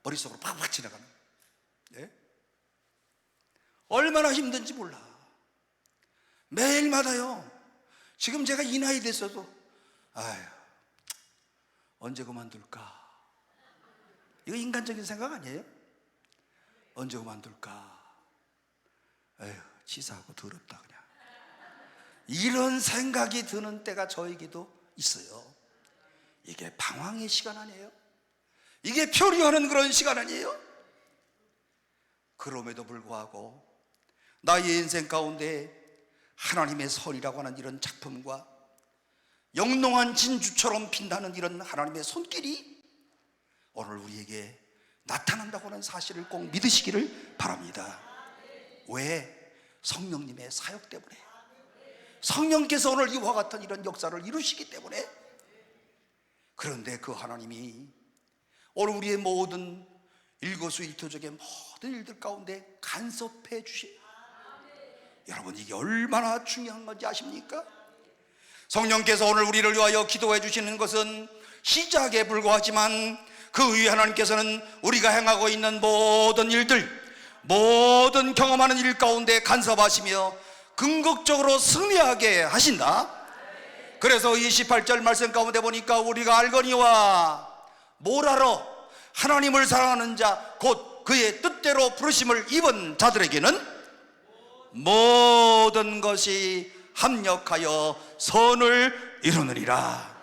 머릿속으로 팍팍 지나가는. 얼마나 힘든지 몰라. 매일마다요. 지금 제가 이 나이 됐어도, 아휴, 언제 그만둘까? 이거 인간적인 생각 아니에요? 언제 그만둘까? 에휴, 치사하고 더럽다 그냥. 이런 생각이 드는 때가 저에게도 있어요. 이게 방황의 시간 아니에요? 이게 표류하는 그런 시간 아니에요? 그럼에도 불구하고 나의 인생 가운데 하나님의 선이라고 하는 이런 작품과 영롱한 진주처럼 빛나는 이런 하나님의 손길이 오늘 우리에게 나타난다고 하는 사실을 꼭 믿으시기를 바랍니다. 왜? 성령님의 사역 때문에. 성령께서 오늘 이와 같은 이런 역사를 이루시기 때문에. 그런데 그 하나님이 오늘 우리의 모든 일거수일투족의 모든 일들 가운데 간섭해 주세요. 여러분, 이게 얼마나 중요한 건지 아십니까? 성령께서 오늘 우리를 위하여 기도해 주시는 것은 시작에 불과하지만 그 위에 하나님께서는 우리가 행하고 있는 모든 일들, 모든 경험하는 일 가운데 간섭하시며 궁극적으로 승리하게 하신다. 그래서 28절 말씀 가운데 보니까 우리가 알거니와 뭘 알아? 하나님을 사랑하는 자 곧 그의 뜻대로 부르심을 입은 자들에게는 모든 것이 합력하여 선을 이루느니라.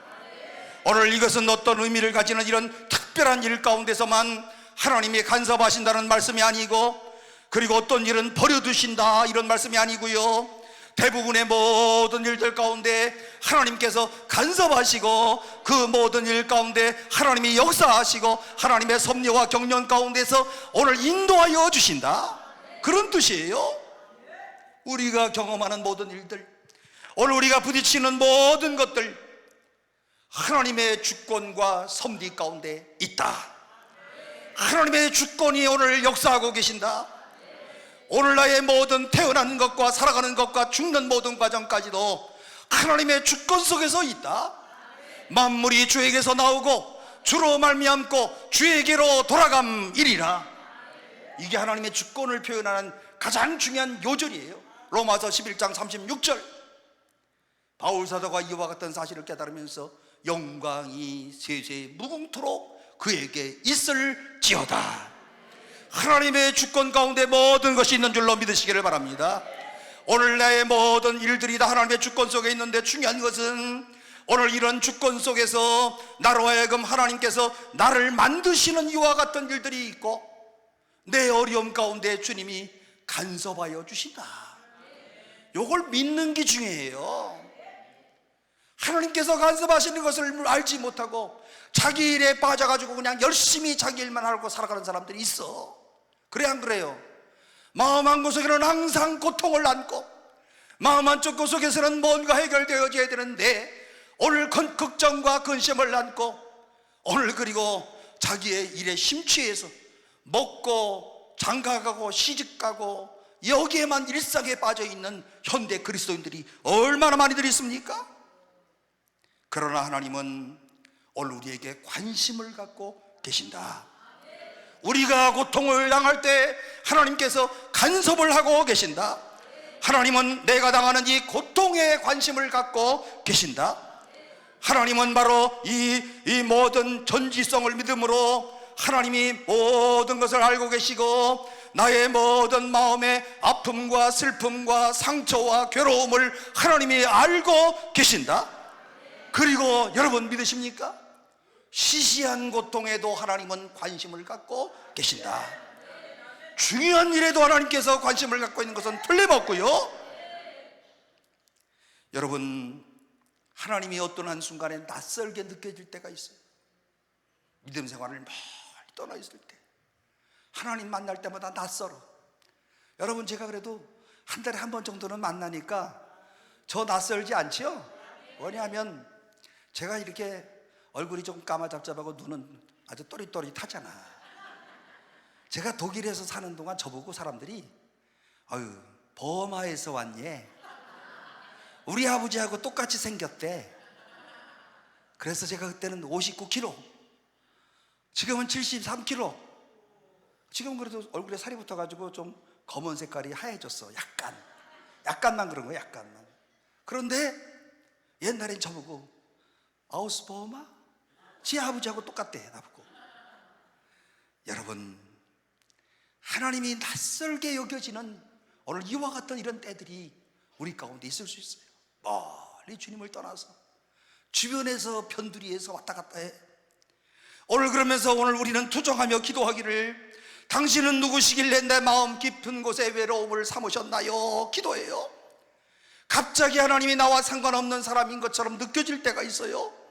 오늘 이것은 어떤 의미를 가지는 이런 특별한 일 가운데서만 하나님이 간섭하신다는 말씀이 아니고, 그리고 어떤 일은 버려두신다 이런 말씀이 아니고요, 대부분의 모든 일들 가운데 하나님께서 간섭하시고 그 모든 일 가운데 하나님이 역사하시고 하나님의 섭리와 경륜 가운데서 오늘 인도하여 주신다, 그런 뜻이에요. 우리가 경험하는 모든 일들, 오늘 우리가 부딪히는 모든 것들 하나님의 주권과 섭리 가운데 있다. 하나님의 주권이 오늘 역사하고 계신다. 오늘 나의 모든 태어나는 것과 살아가는 것과 죽는 모든 과정까지도 하나님의 주권 속에서 있다. 만물이 주에게서 나오고 주로 말미암고 주에게로 돌아감이리라. 이게 하나님의 주권을 표현하는 가장 중요한 요절이에요. 로마서 11장 36절. 바울 사도가 이와 같은 사실을 깨달으면서 영광이 세세 무궁토록 그에게 있을지어다. 하나님의 주권 가운데 모든 것이 있는 줄로 믿으시기를 바랍니다. 오늘 나의 모든 일들이 다 하나님의 주권 속에 있는데, 중요한 것은 오늘 이런 주권 속에서 나로 하여금 하나님께서 나를 만드시는 이와 같은 일들이 있고, 내 어려움 가운데 주님이 간섭하여 주신다. 요걸 믿는 게 중요해요. 하나님께서 간섭하시는 것을 알지 못하고 자기 일에 빠져가지고 그냥 열심히 자기 일만 하고 살아가는 사람들이 있어. 그래 안 그래요? 마음 한구석에는 항상 고통을 안고 마음 한쪽 구석에서는 뭔가 해결되어져야 되는데 오늘 걱정과 근심을 안고 오늘 그리고 자기의 일에 심취해서 먹고 장가가고 시집가고 여기에만 일상에 빠져있는 현대 그리스도인들이 얼마나 많이들 있습니까? 그러나 하나님은 오늘 우리에게 관심을 갖고 계신다. 우리가 고통을 당할 때 하나님께서 간섭을 하고 계신다. 하나님은 내가 당하는 이 고통에 관심을 갖고 계신다. 하나님은 바로 이 모든 전지성을 믿음으로 하나님이 모든 것을 알고 계시고 나의 모든 마음의 아픔과 슬픔과 상처와 괴로움을 하나님이 알고 계신다. 그리고 여러분 믿으십니까? 시시한 고통에도 하나님은 관심을 갖고 계신다. 중요한 일에도 하나님께서 관심을 갖고 있는 것은 틀림없고요. 여러분, 하나님이 어떤 한순간에 낯설게 느껴질 때가 있어요. 믿음 생활을 멀리 떠나 있을 때 하나님 만날 때마다 낯설어. 여러분, 제가 그래도 한 달에 한 번 정도는 만나니까 저 낯설지 않지요? 뭐냐면 제가 이렇게 얼굴이 좀 까마잡잡하고 눈은 아주 또릿또릿하잖아. 제가 독일에서 사는 동안 저보고 사람들이 아유, 버마에서 왔니? 우리 아버지하고 똑같이 생겼대. 그래서 제가 그때는 59kg, 지금은 73kg. 지금 그래도 얼굴에 살이 붙어가지고 좀 검은 색깔이 하얘졌어. 약간만 그런 거야, 약간만. 그런데 옛날엔 저보고 아우스버마? 제 아버지하고 똑같대 나보고. 여러분, 하나님이 낯설게 여겨지는 오늘 이와 같은 이런 때들이 우리 가운데 있을 수 있어요. 멀리 주님을 떠나서 주변에서 변두리에서 왔다 갔다 해. 오늘 그러면서 오늘 우리는 투정하며 기도하기를, 당신은 누구시길래 내 마음 깊은 곳에 외로움을 삼으셨나요? 기도해요. 갑자기 하나님이 나와 상관없는 사람인 것처럼 느껴질 때가 있어요.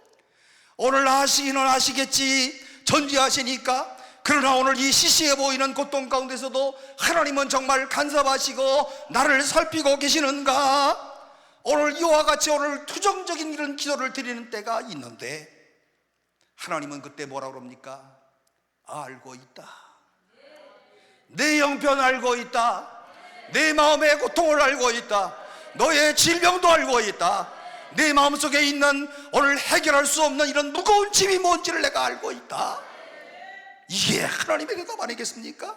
오늘 아시기는 아시겠지, 전지하시니까. 그러나 오늘 이 시시해 보이는 고통 가운데서도 하나님은 정말 간섭하시고 나를 살피고 계시는가? 오늘 이와 같이 오늘 투정적인 이런 기도를 드리는 때가 있는데, 하나님은 그때 뭐라 그럽니까? 알고 있다. 내 형편 알고 있다. 내 마음의 고통을 알고 있다. 너의 질병도 알고 있다. 내 마음속에 있는 오늘 해결할 수 없는 이런 무거운 짐이 뭔지를 내가 알고 있다. 이게 하나님의 대답 아니겠습니까?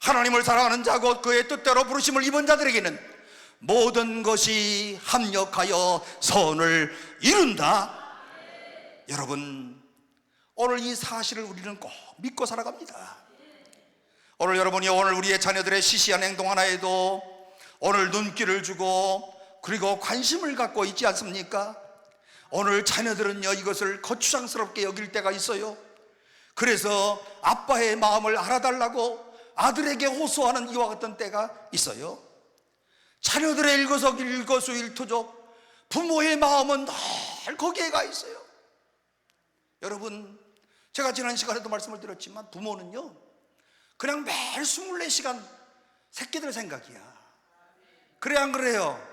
하나님을 사랑하는 자, 곧 그의 뜻대로 부르심을 입은 자들에게는 모든 것이 합력하여 선을 이룬다. 여러분, 오늘 이 사실을 우리는 꼭 믿고 살아갑니다. 오늘 여러분이 오늘 우리의 자녀들의 시시한 행동 하나에도 오늘 눈길을 주고 그리고 관심을 갖고 있지 않습니까? 오늘 자녀들은요, 이것을 거추장스럽게 여길 때가 있어요. 그래서 아빠의 마음을 알아달라고 아들에게 호소하는 이와 같은 때가 있어요. 자녀들의 일거수일투족, 부모의 마음은 늘 거기에 가 있어요. 여러분, 제가 지난 시간에도 말씀을 드렸지만 부모는요, 그냥 매일 24시간 새끼들 생각이야. 그래 안 그래요?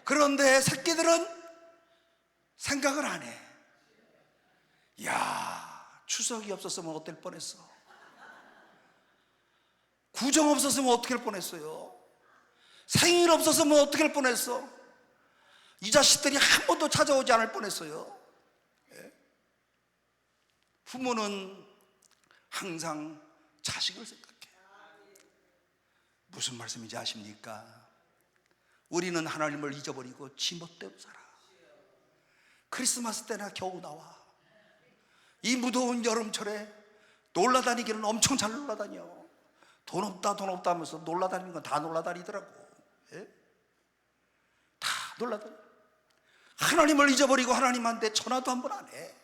그런데 새끼들은 생각을 안 해. 야, 추석이 없었으면 어떨 뻔했어. 구정 없었으면 어떻게 할 뻔했어요. 생일 없었으면 어떻게 할 뻔했어. 이 자식들이 한 번도 찾아오지 않을 뻔했어요. 부모는 항상 자식을 생각해. 무슨 말씀인지 아십니까? 우리는 하나님을 잊어버리고 지멋대로 살아. 크리스마스 때나 겨우 나와. 이 무더운 여름철에 놀러다니기는 엄청 잘 놀러다녀. 돈 없다 하면서 놀러다니는 건 다 놀러다니더라고. 다 놀러다녀. 하나님을 잊어버리고 하나님한테 전화도 한 번 안 해.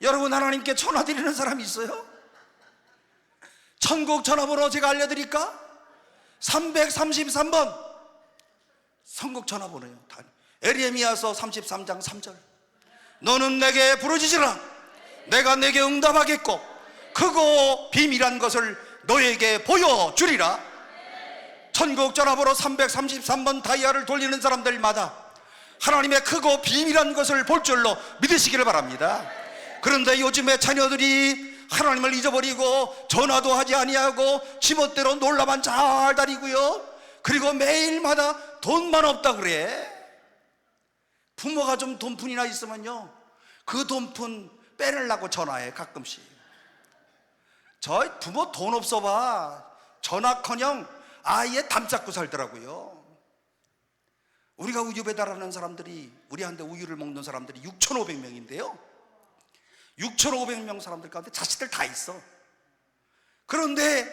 여러분, 하나님께 전화 드리는 사람이 있어요? 천국 전화번호 제가 알려드릴까? 333번 천국 전화번호예요. 에레미야서 33장 3절. 너는 내게 부르짖으라. 내가 내게 응답하겠고 크고 비밀한 것을 너에게 보여주리라. 천국 전화번호 333번 다이아를 돌리는 사람들마다 하나님의 크고 비밀한 것을 볼 줄로 믿으시기를 바랍니다. 그런데 요즘에 자녀들이 하나님을 잊어버리고 전화도 하지 아니하고 지멋대로 놀러만 잘 다니고요, 그리고 매일마다 돈만 없다 그래. 부모가 좀 돈푼이나 있으면요, 그 돈푼 빼내려고 전화해. 가끔씩 저희 부모 돈 없어 봐 전화커녕 아예 담잡고 살더라고요. 우리가 우유 배달하는 사람들이, 우리한테 우유를 먹는 사람들이 6,500명인데요 6,500명 사람들 가운데 자식들 다 있어. 그런데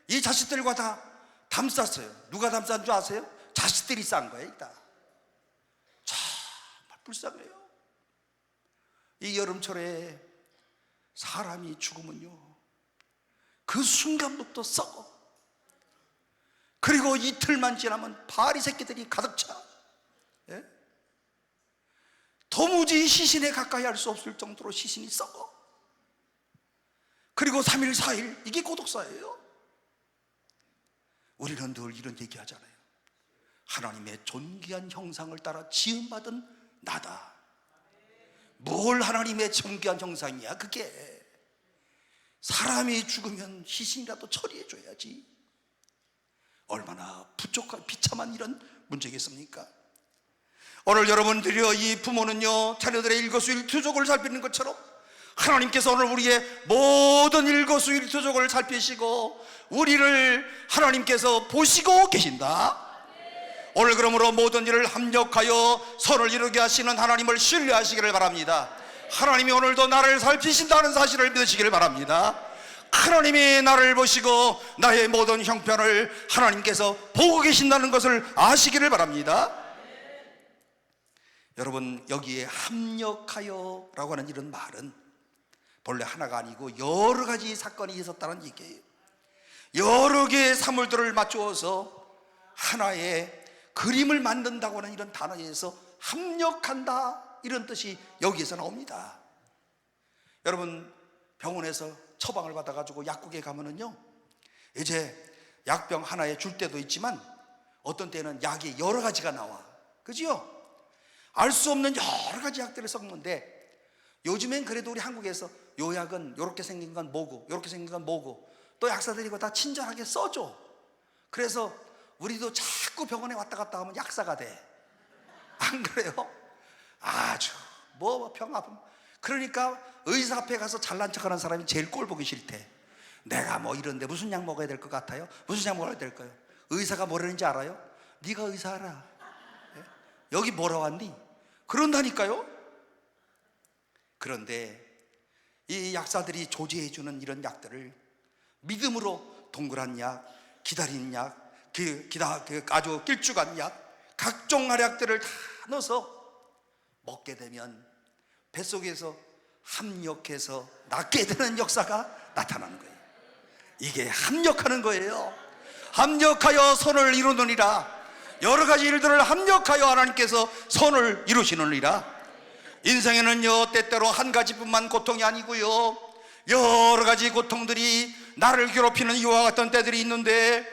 이 자식들과 다 담쌌어요. 누가 담싼 줄 아세요? 자식들이 싼 거예요. 일단 정말 불쌍해요. 이 여름철에 사람이 죽으면요, 그 순간부터 썩어. 그리고 이틀만 지나면 파리 새끼들이 가득 차. 도무지 시신에 가까이 할 수 없을 정도로 시신이 썩어. 그리고 3일 4일, 이게 고독사예요. 우리는 늘 이런 얘기 하잖아요. 하나님의 존귀한 형상을 따라 지음받은 나다. 뭘 하나님의 존귀한 형상이야 그게. 사람이 죽으면 시신이라도 처리해 줘야지. 얼마나 부족한 비참한 이런 문제겠습니까? 오늘 여러분들이요, 이 부모는요, 자녀들의 일거수일투족을 살피는 것처럼 하나님께서 오늘 우리의 모든 일거수일투족을 살피시고 우리를 하나님께서 보시고 계신다. 오늘 그러므로 모든 일을 합력하여 선을 이루게 하시는 하나님을 신뢰하시기를 바랍니다. 하나님이 오늘도 나를 살피신다는 사실을 믿으시기를 바랍니다. 하나님이 나를 보시고 나의 모든 형편을 하나님께서 보고 계신다는 것을 아시기를 바랍니다. 여러분, 여기에 합력하여 라고 하는 이런 말은 본래 하나가 아니고 여러 가지 사건이 있었다는 얘기예요. 여러 개의 사물들을 맞추어서 하나의 그림을 만든다고 하는 이런 단어에서 합력한다, 이런 뜻이 여기에서 나옵니다. 여러분, 병원에서 처방을 받아가지고 약국에 가면은요, 이제 약병 하나에 줄 때도 있지만 어떤 때는 약이 여러 가지가 나와. 그죠? 알 수 없는 여러 가지 약들을 섞는데, 요즘엔 그래도 우리 한국에서 요 약은 요렇게 생긴 건 뭐고 요렇게 생긴 건 뭐고, 또 약사들이 이거 다 친절하게 써줘. 그래서 우리도 자꾸 병원에 왔다 갔다 하면 약사가 돼. 안 그래요? 아주 병 아픔. 그러니까 의사 앞에 가서 잘난 척하는 사람이 제일 꼴 보기 싫대. 내가 뭐 이런데 무슨 약 먹어야 될 것 같아요? 무슨 약 먹어야 될까요? 의사가 뭐라는지 알아요? 네가 의사 알아. 예? 여기 뭐라 왔니? 그런다니까요. 그런데 이 약사들이 조제해 주는 이런 약들을 믿음으로 동그란 약, 기다리는 약, 아주 길쭉한 약, 각종 알약들을 다 넣어서 먹게 되면 뱃속에서 합력해서 낫게 되는 역사가 나타나는 거예요. 이게 합력하는 거예요. 합력하여 선을 이루느니라. 여러 가지 일들을 합력하여 하나님께서 선을 이루시느니라. 인생에는요, 때때로 한 가지뿐만 고통이 아니고요, 여러 가지 고통들이 나를 괴롭히는 이와 같은 때들이 있는데,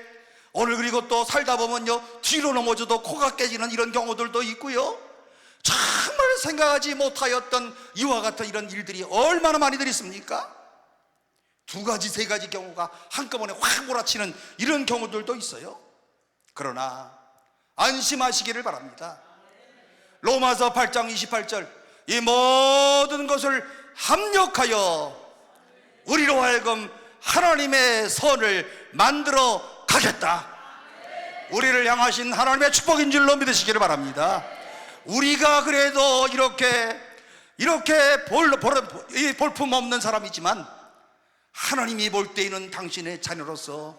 오늘 그리고 또 살다 보면요, 뒤로 넘어져도 코가 깨지는 이런 경우들도 있고요, 정말 생각하지 못하였던 이와 같은 이런 일들이 얼마나 많이들 있습니까? 두 가지, 세 가지 경우가 한꺼번에 확 몰아치는 이런 경우들도 있어요. 그러나 안심하시기를 바랍니다. 로마서 8장 28절, 이 모든 것을 합력하여 우리로 하여금 하나님의 선을 만들어 가겠다. 우리를 향하신 하나님의 축복인 줄로 믿으시기를 바랍니다. 우리가 그래도 이렇게 볼품 없는 사람이지만 하나님이 볼 때에는 당신의 자녀로서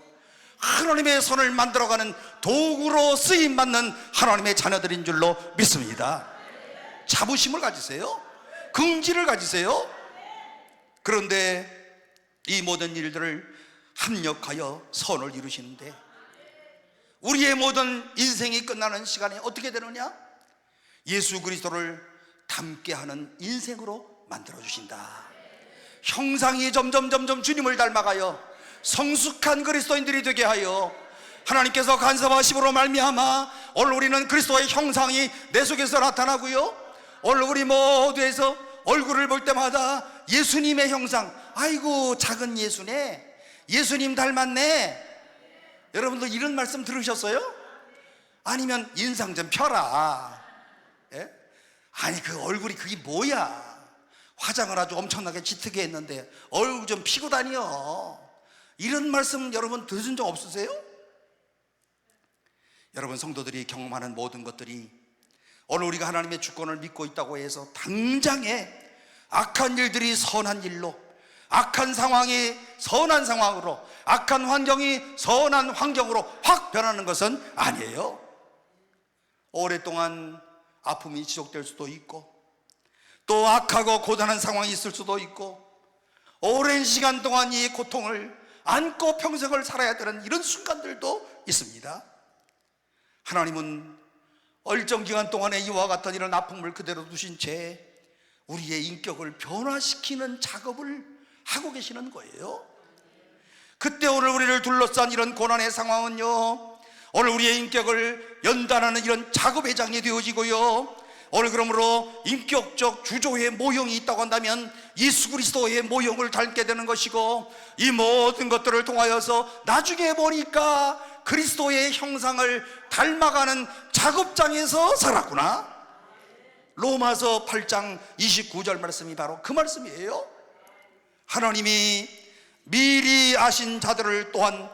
하나님의 손을 만들어가는 도구로 쓰임받는 하나님의 자녀들인 줄로 믿습니다. 자부심을 가지세요. 긍지를 가지세요. 그런데 이 모든 일들을 합력하여 선을 이루시는데, 우리의 모든 인생이 끝나는 시간에 어떻게 되느냐? 예수 그리스도를 닮게 하는 인생으로 만들어주신다. 형상이 점점 주님을 닮아가요 성숙한 그리스도인들이 되게 하여 하나님께서 간섭하심으로 말미암아 오늘 우리는 그리스도의 형상이 내 속에서 나타나고요, 오늘 우리 모두에서 얼굴을 볼 때마다 예수님의 형상, 아이고 작은 예수네, 예수님 닮았네. 여러분들 이런 말씀 들으셨어요? 아니면 인상 좀 펴라. 예? 아니 그 얼굴이 그게 뭐야, 화장을 아주 엄청나게 짙게 했는데 얼굴 좀 피고 다녀. 이런 말씀 여러분 들으신 적 없으세요? 여러분, 성도들이 경험하는 모든 것들이 오늘 우리가 하나님의 주권을 믿고 있다고 해서 당장에 악한 일들이 선한 일로, 악한 상황이 선한 상황으로, 악한 환경이 선한 환경으로 확 변하는 것은 아니에요. 오랫동안 아픔이 지속될 수도 있고, 또 악하고 고단한 상황이 있을 수도 있고, 오랜 시간 동안 이 고통을 안고 평생을 살아야 되는 이런 순간들도 있습니다. 하나님은 얼정 기간 동안에 이와 같은 이런 아픔을 그대로 두신 채 우리의 인격을 변화시키는 작업을 하고 계시는 거예요. 그때 오늘 우리를 둘러싼 이런 고난의 상황은요, 오늘 우리의 인격을 연단하는 이런 작업의 장이 되어지고요, 오늘 그러므로 인격적 주조의 모형이 있다고 한다면 예수 그리스도의 모형을 닮게 되는 것이고, 이 모든 것들을 통하여서 나중에 보니까 그리스도의 형상을 닮아가는 작업장에서 살았구나. 로마서 8장 29절 말씀이 바로 그 말씀이에요. 하나님이 미리 아신 자들을 또한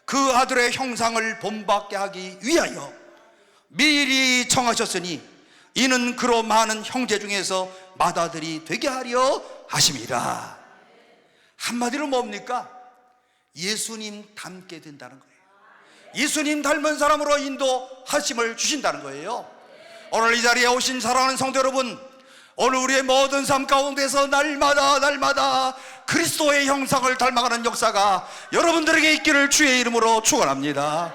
그 아들의 형상을 본받게 하기 위하여 미리 정하셨으니 이는 그로 많은 형제 중에서 맏아들이 되게 하려 하심이라. 한마디로 뭡니까? 예수님 닮게 된다는 거예요. 예수님 닮은 사람으로 인도하심을 주신다는 거예요. 오늘 이 자리에 오신 사랑하는 성도 여러분, 오늘 우리의 모든 삶 가운데서 날마다 그리스도의 형상을 닮아가는 역사가 여러분들에게 있기를 주의 이름으로 축원합니다.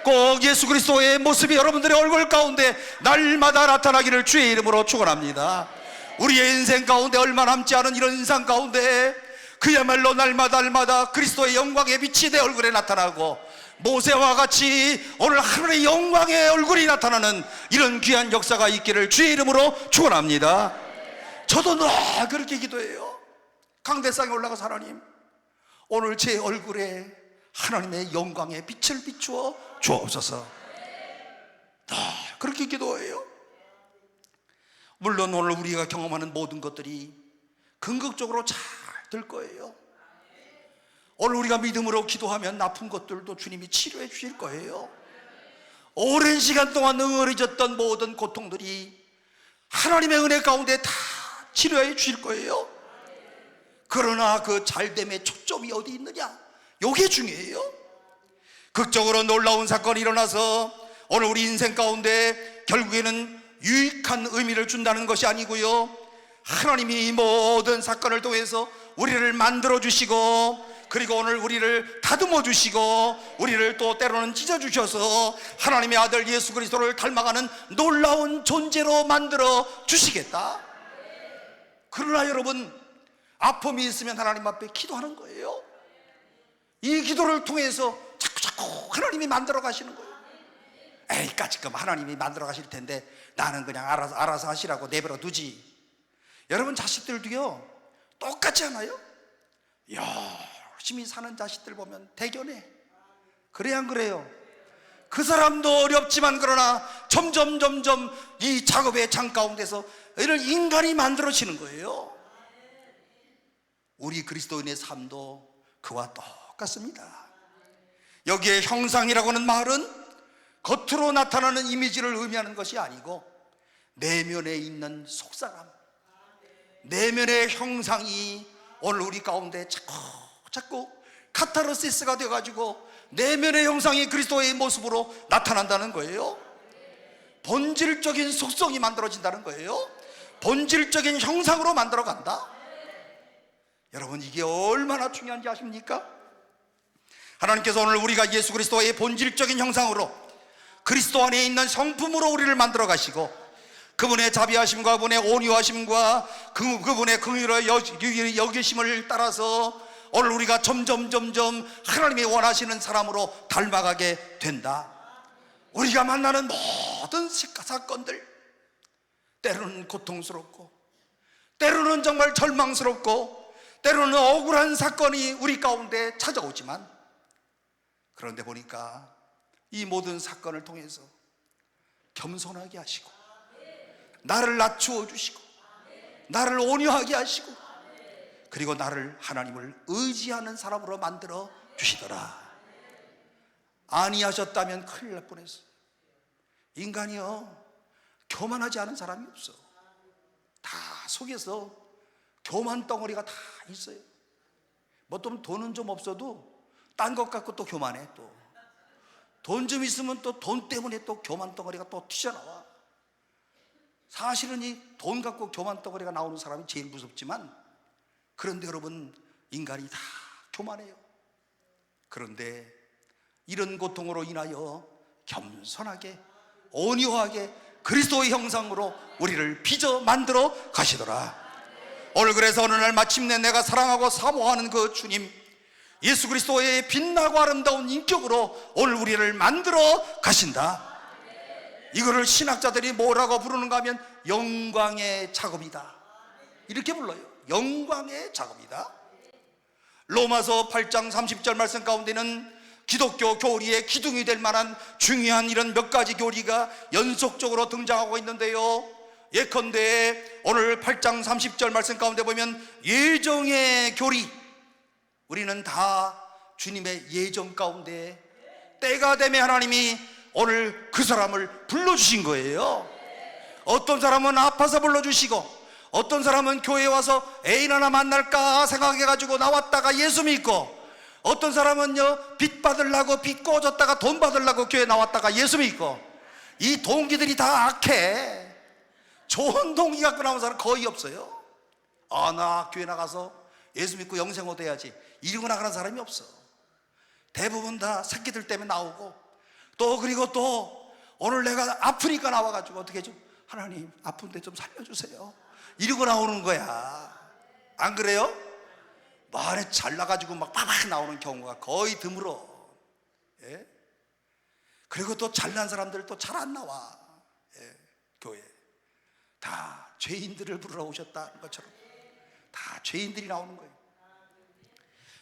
꼭 예수 그리스도의 모습이 여러분들의 얼굴 가운데 날마다 나타나기를 주의 이름으로 축원합니다. 우리의 인생 가운데 얼마 남지 않은 이런 인생 가운데 그야말로 날마다 그리스도의 영광의 빛이 내 얼굴에 나타나고, 모세와 같이 오늘 하늘의 영광의 얼굴이 나타나는 이런 귀한 역사가 있기를 주의 이름으로 축원합니다. 저도 늘 그렇게 기도해요. 강대상에 올라가서 하나님, 오늘 제 얼굴에 하나님의 영광의 빛을 비추어 주옵소서. 그렇게 기도해요. 물론 오늘 우리가 경험하는 모든 것들이 긍정적으로 잘 될 거예요. 오늘 우리가 믿음으로 기도하면 아픈 것들도 주님이 치료해 주실 거예요. 오랜 시간 동안 응어리졌던 모든 고통들이 하나님의 은혜 가운데 다 치료해 주실 거예요. 그러나 그 잘됨의 초점이 어디 있느냐, 이게 중요해요. 극적으로 놀라운 사건이 일어나서 오늘 우리 인생 가운데 결국에는 유익한 의미를 준다는 것이 아니고요, 하나님이 이 모든 사건을 통해서 우리를 만들어 주시고, 그리고 오늘 우리를 다듬어 주시고, 우리를 또 때로는 찢어 주셔서 하나님의 아들 예수 그리스도를 닮아가는 놀라운 존재로 만들어 주시겠다. 그러나 여러분, 아픔이 있으면 하나님 앞에 기도하는 거예요. 이 기도를 통해서 자꾸 하나님이 만들어 가시는 거예요. 에이, 까짓끔 하나님이 만들어 가실 텐데 나는 그냥 알아서 하시라고 내버려 두지. 여러분 자식들도요 똑같지 않아요? 열심히 사는 자식들 보면 대견해. 그래 안 그래요? 그 사람도 어렵지만 그러나 점점 이 작업의 장 가운데서 이런 인간이 만들어지는 거예요. 우리 그리스도인의 삶도 그와 똑같습니다. 여기에 형상이라고 하는 말은 겉으로 나타나는 이미지를 의미하는 것이 아니고 내면에 있는 속사람, 내면의 형상이 오늘 우리 가운데 자꾸 카타르시스가 되어가지고 내면의 형상이 그리스도의 모습으로 나타난다는 거예요. 본질적인 속성이 만들어진다는 거예요. 본질적인 형상으로 만들어간다. 여러분, 이게 얼마나 중요한지 아십니까? 하나님께서 오늘 우리가 예수 그리스도의 본질적인 형상으로 그리스도 안에 있는 성품으로 우리를 만들어 가시고, 그분의 자비하심과 그분의 온유하심과 그분의 긍휼의 여기심을 따라서 오늘 우리가 점점 하나님이 원하시는 사람으로 닮아가게 된다. 우리가 만나는 모든 사건들, 때로는 고통스럽고, 때로는 정말 절망스럽고, 때로는 억울한 사건이 우리 가운데 찾아오지만, 그런데 보니까 이 모든 사건을 통해서 겸손하게 하시고, 나를 낮추어 주시고, 나를 온유하게 하시고, 그리고 나를 하나님을 의지하는 사람으로 만들어 주시더라. 아니하셨다면 큰일 날 뻔했어. 인간이요, 교만하지 않은 사람이 없어. 다 속에서 교만 덩어리가 다 있어요. 뭐 좀 돈은 좀 없어도 딴 것 갖고 또 교만해. 또 돈 좀 있으면 또 돈 때문에 또 교만 덩어리가 또 튀어나와. 사실은 이 돈 갖고 교만 덩어리가 나오는 사람이 제일 무섭지만, 그런데 여러분, 인간이 다 교만해요. 그런데 이런 고통으로 인하여 겸손하게 온유하게 그리스도의 형상으로 우리를 빚어 만들어 가시더라. 오늘 그래서 어느 날 마침내 내가 사랑하고 사모하는 그 주님 예수 그리스도의 빛나고 아름다운 인격으로 오늘 우리를 만들어 가신다. 이거를 신학자들이 뭐라고 부르는가 하면 영광의 작업이다, 이렇게 불러요. 영광의 작업이다. 로마서 8장 30절 말씀 가운데는 기독교 교리의 기둥이 될 만한 중요한 이런 몇 가지 교리가 연속적으로 등장하고 있는데요, 예컨대 오늘 8장 30절 말씀 가운데 보면 예정의 교리, 우리는 다 주님의 예정 가운데 때가 되면 하나님이 오늘 그 사람을 불러주신 거예요. 어떤 사람은 아파서 불러주시고, 어떤 사람은 교회에 와서 애인 하나 만날까 생각해가지고 나왔다가 예수 믿고, 어떤 사람은요 빚 받으려고 빚 꿔줬다가 돈 받으려고 교회 나왔다가 예수 믿고. 이 동기들이 다 악해. 좋은 동기 갖고 나온 사람 거의 없어요. 나 교회 나가서 예수 믿고 영생 얻어야지 이러고 나가는 사람이 없어. 대부분 다 새끼들 때문에 나오고, 또 그리고 또 오늘 내가 아프니까 나와가지고 어떻게 좀 하나님 아픈데 좀 살려주세요 이러고 나오는 거야. 안 그래요? 말에 잘 나가지고 막 빠박 나오는 경우가 거의 드물어. 예? 그리고 또 잘난 사람들 또 잘 안 나와. 예, 교회 다 죄인들을 부르러 오셨다는 것처럼 다 죄인들이 나오는 거예요.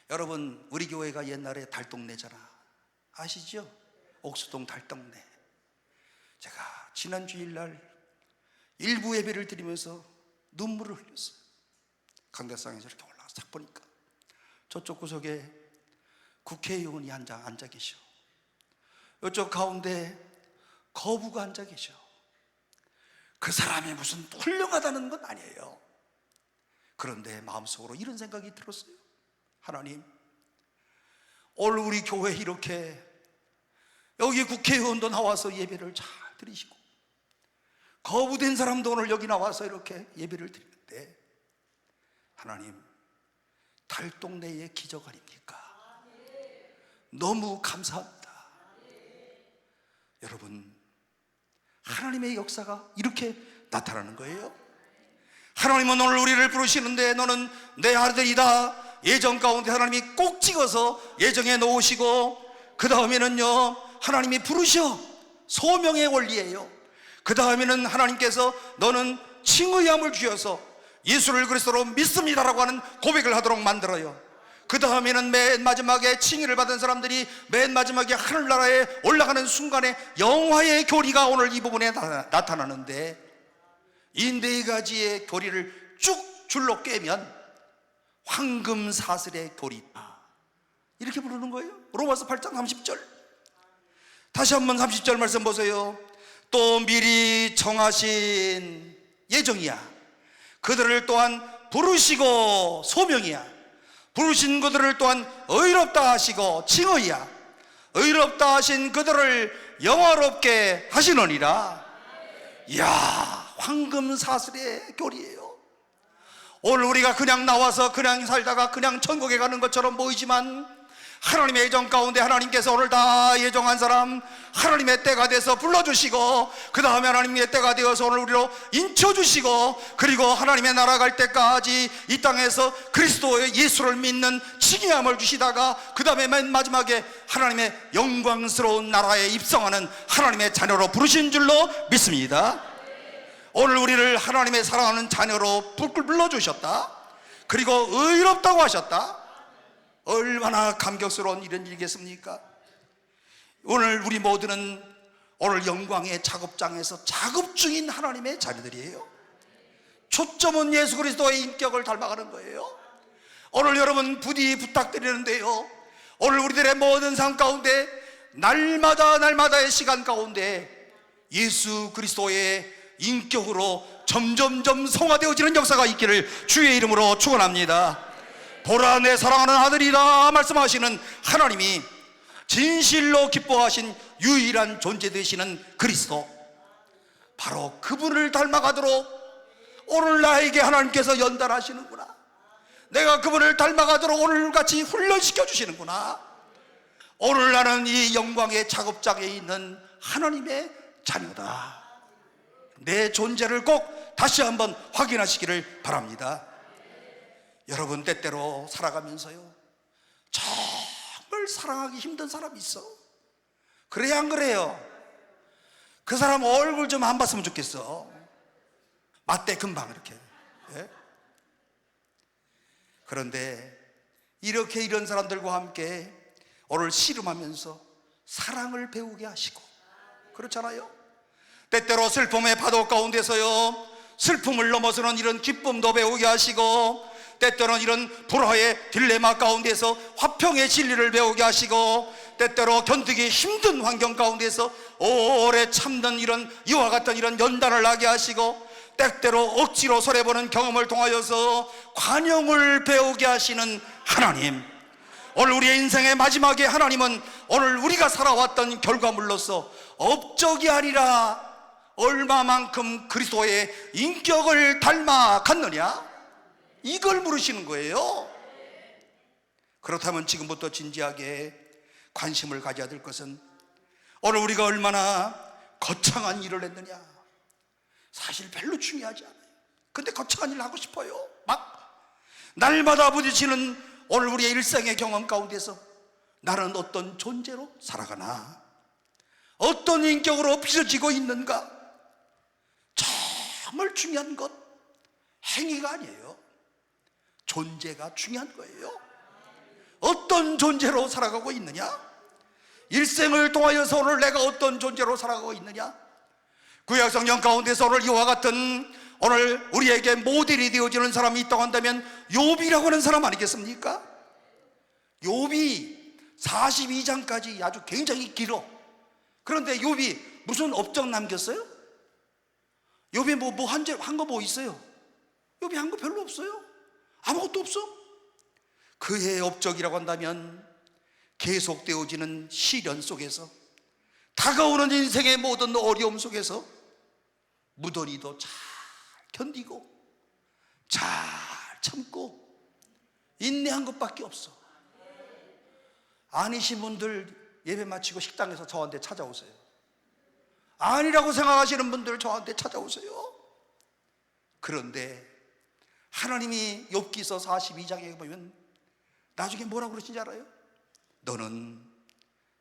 여러분, 우리 교회가 옛날에 달동네잖아. 아시죠? 옥수동 달동네. 제가 지난 주일날 일부 예배를 드리면서 눈물을 흘렸어요. 강대상에서 이렇게 올라가서 딱 보니까 저쪽 구석에 국회의원이 앉아 계셔. 이쪽 가운데 거부가 앉아 계셔. 그 사람이 무슨 훌륭하다는 건 아니에요. 그런데 마음속으로 이런 생각이 들었어요. 하나님, 오늘 우리 교회 이렇게 여기 국회의원도 나와서 예배를 잘 드리시고, 거부된 사람도 오늘 여기 나와서 이렇게 예배를 드리는데, 하나님, 달동네의 기적 아닙니까? 너무 감사합니다. 여러분, 하나님의 역사가 이렇게 나타나는 거예요. 하나님은 오늘 우리를 부르시는데, 너는 내 아들이다. 예정 가운데 하나님이 꼭 찍어서 예정에 놓으시고, 그 다음에는요 하나님이 부르셔. 소명의 원리예요. 그 다음에는 하나님께서 너는 칭의함을 주셔서 예수를 그리스도로 믿습니다라고 하는 고백을 하도록 만들어요. 그 다음에는 맨 마지막에 칭의를 받은 사람들이 맨 마지막에 하늘나라에 올라가는 순간에 영화의 교리가 오늘 이 부분에 나타나는데, 이 네 가지의 교리를 쭉 줄로 꿰면 황금사슬의 교리다 이렇게 부르는 거예요. 로마서 8장 30절. 다시 한번 30절 말씀 보세요. 또 미리 정하신 예정이야. 그들을 또한 부르시고 소명이야. 부르신 그들을 또한 의롭다 하시고 칭의야. 의롭다 하신 그들을 영화롭게 하시느니라. 이야, 황금사슬의 교리예요. 오늘 우리가 그냥 나와서 그냥 살다가 그냥 천국에 가는 것처럼 보이지만, 하나님의 예정 가운데 하나님께서 오늘 다 예정한 사람 하나님의 때가 돼서 불러주시고, 그 다음에 하나님의 때가 되어서 오늘 우리로 인쳐주시고, 그리고 하나님의 나라 갈 때까지 이 땅에서 그리스도의 예수를 믿는 칭의함을 주시다가, 그 다음에 맨 마지막에 하나님의 영광스러운 나라에 입성하는 하나님의 자녀로 부르신 줄로 믿습니다. 오늘 우리를 하나님의 사랑하는 자녀로 불러주셨다. 그리고 의롭다고 하셨다. 얼마나 감격스러운 이런 일이겠습니까? 오늘 우리 모두는 오늘 영광의 작업장에서 작업 중인 하나님의 자녀들이에요. 초점은 예수 그리스도의 인격을 닮아가는 거예요. 오늘 여러분 부디 부탁드리는데요, 오늘 우리들의 모든 삶 가운데 날마다의 시간 가운데 예수 그리스도의 인격으로 점점점 성화되어지는 역사가 있기를 주의 이름으로 축원합니다. 보라, 내 사랑하는 아들이다 말씀하시는 하나님이 진실로 기뻐하신 유일한 존재 되시는 그리스도, 바로 그분을 닮아가도록 오늘 나에게 하나님께서 연단하시는구나. 내가 그분을 닮아가도록 오늘같이 훈련시켜 주시는구나. 오늘 나는 이 영광의 작업장에 있는 하나님의 자녀다. 내 존재를 꼭 다시 한번 확인하시기를 바랍니다. 여러분, 때때로 살아가면서요 정말 사랑하기 힘든 사람이 있어. 그래야 안 그래요? 그 사람 얼굴 좀 안 봤으면 좋겠어. 맞대 금방 이렇게. 예? 그런데 이렇게 이런 사람들과 함께 오늘 씨름하면서 사랑을 배우게 하시고, 그렇잖아요. 때때로 슬픔의 파도 가운데서요 슬픔을 넘어서는 이런 기쁨도 배우게 하시고, 때때로는 이런 불화의 딜레마 가운데서 화평의 진리를 배우게 하시고, 때때로 관두기 힘든 환경 가운데서 오래 참는 이와 같은 이런 연단을 하게 하시고, 때때로 억지로 손해보는 경험을 통하여서 관용을 배우게 하시는 하나님, 오늘 우리의 인생의 마지막에 하나님은 오늘 우리가 살아왔던 결과물로서 업적이 아니라 얼마만큼 그리스도의 인격을 닮아갔느냐, 이걸 물으시는 거예요. 그렇다면 지금부터 진지하게 관심을 가져야 될 것은 오늘 우리가 얼마나 거창한 일을 했느냐. 사실 별로 중요하지 않아요. 근데 거창한 일을 하고 싶어요. 막 날마다 부딪히는 오늘 우리의 일상의 경험 가운데서 나는 어떤 존재로 살아가나, 어떤 인격으로 빚어지고 있는가. 정말 중요한 것 행위가 아니에요. 존재가 중요한 거예요. 어떤 존재로 살아가고 있느냐, 일생을 통하여서 오늘 내가 어떤 존재로 살아가고 있느냐. 구약 성경 가운데서 오늘 이와 같은 오늘 우리에게 모델이 되어지는 사람이 있다고 한다면 욥이라고 하는 사람 아니겠습니까? 욥이 42장까지 아주 굉장히 길어. 그런데 욥이 무슨 업적 남겼어요? 욥이 한 거 뭐 있어요? 욥이 한 거 별로 없어요. 아무것도 없어. 그의 업적이라고 한다면 계속되어지는 시련 속에서, 다가오는 인생의 모든 어려움 속에서 무던히도 잘 견디고 잘 참고 인내한 것밖에 없어. 아니신 분들 예배 마치고 식당에서 저한테 찾아오세요. 아니라고 생각하시는 분들 저한테 찾아오세요. 그런데 하나님이 욥기서 42장에 보면 나중에 뭐라고 그러신지 알아요? 너는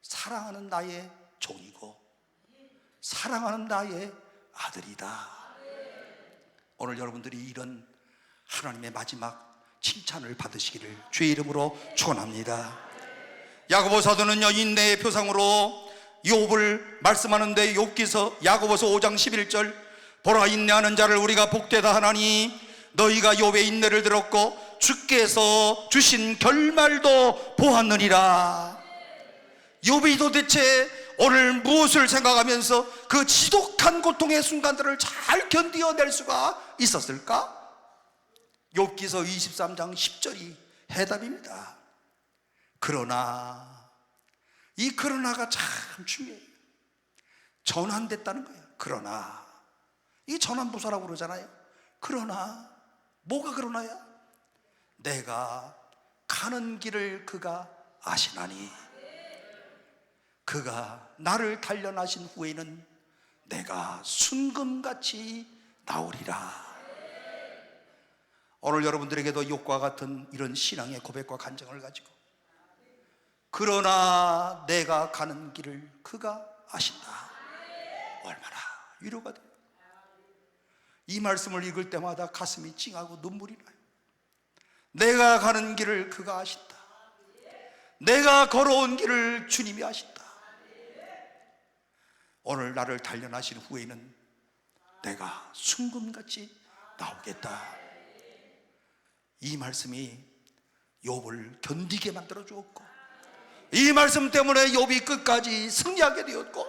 사랑하는 나의 종이고 사랑하는 나의 아들이다. 오늘 여러분들이 이런 하나님의 마지막 칭찬을 받으시기를 주의 이름으로 축원합니다. 야고보 사도는요, 인내의 표상으로 욥을 말씀하는데, 욥기서 야고보서 5장 11절, 보라 인내하는 자를 우리가 복되다 하나니 너희가 욥의 인내를 들었고 주께서 주신 결말도 보았느니라. 욥이 도대체 오늘 무엇을 생각하면서 그 지독한 고통의 순간들을 잘 견디어낼 수가 있었을까? 욥기서 23장 10절이 해답입니다. 그러나, 이 그러나가 참 중요해요. 전환됐다는 거예요. 그러나, 이 전환부사라고 그러잖아요. 그러나, 뭐가 그러나야? 내가 가는 길을 그가 아시나니, 그가 나를 단련하신 후에는 내가 순금같이 나오리라. 오늘 여러분들에게도 욥과 같은 이런 신앙의 고백과 간증을 가지고, 그러나 내가 가는 길을 그가 아신다. 얼마나 위로가 돼요. 이 말씀을 읽을 때마다 가슴이 찡하고 눈물이 나요. 내가 가는 길을 그가 아신다. 내가 걸어온 길을 주님이 아신다. 오늘 나를 단련하신 후에는 내가 순금같이 나오겠다. 이 말씀이 욥을 견디게 만들어 주었고, 이 말씀 때문에 욥이 끝까지 승리하게 되었고,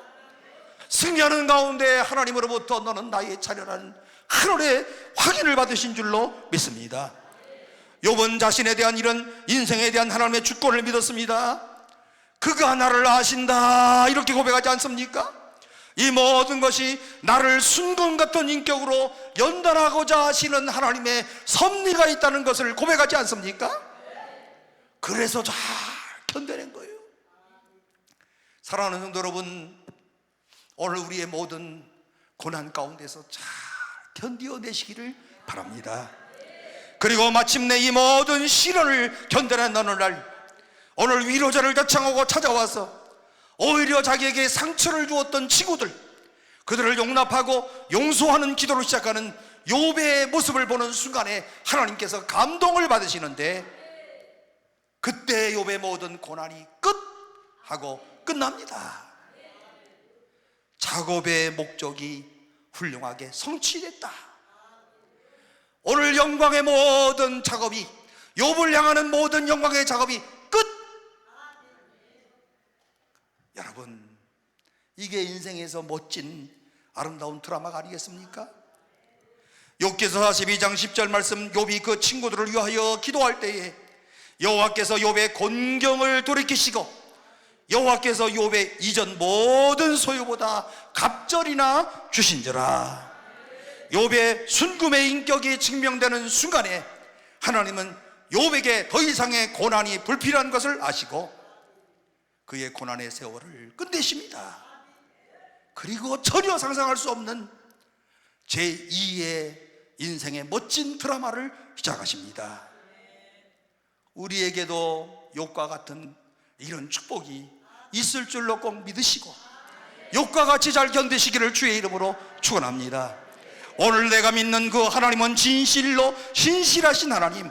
승리하는 가운데 하나님으로부터 너는 나의 자녀라는 하늘의 확인을 받으신 줄로 믿습니다. 욥은 자신에 대한 이런 인생에 대한 하나님의 주권을 믿었습니다. 그가 나를 아신다, 이렇게 고백하지 않습니까? 이 모든 것이 나를 순금 같은 인격으로 연단하고자 하시는 하나님의 섭리가 있다는 것을 고백하지 않습니까? 그래서 잘 견뎌낸 거예요. 사랑하는 성도 여러분, 오늘 우리의 모든 고난 가운데서 잘 견뎌내시기를 바랍니다. 그리고 마침내 이 모든 시련을 견뎌낸 어느 날, 오늘 위로자를 자청하고 찾아와서 오히려 자기에게 상처를 주었던 친구들, 그들을 용납하고 용서하는 기도를 시작하는 욥의 모습을 보는 순간에 하나님께서 감동을 받으시는데, 그때 욥의 모든 고난이 끝하고 끝납니다. 작업의 목적이 훌륭하게 성취됐다. 오늘 영광의 모든 작업이 욥을 향하는 모든 영광의 작업이 끝. 여러분, 이게 인생에서 멋진 아름다운 드라마가 아니겠습니까? 욥기서 42장 10절 말씀, 욥이 그 친구들을 위하여 기도할 때에 여호와께서 욥의 곤경을 돌이키시고 여호와께서 욥의 이전 모든 소유보다 갑절이나 주신지라. 욥의 순금의 인격이 증명되는 순간에 하나님은 욥에게 더 이상의 고난이 불필요한 것을 아시고 그의 고난의 세월을 끝내십니다. 그리고 전혀 상상할 수 없는 제2의 인생의 멋진 드라마를 시작하십니다. 우리에게도 욥과 같은 이런 축복이 있을 줄로 꼭 믿으시고 욥과 같이 잘 견디시기를 주의 이름으로 축원합니다. 오늘 내가 믿는 그 하나님은 진실로 신실하신 하나님,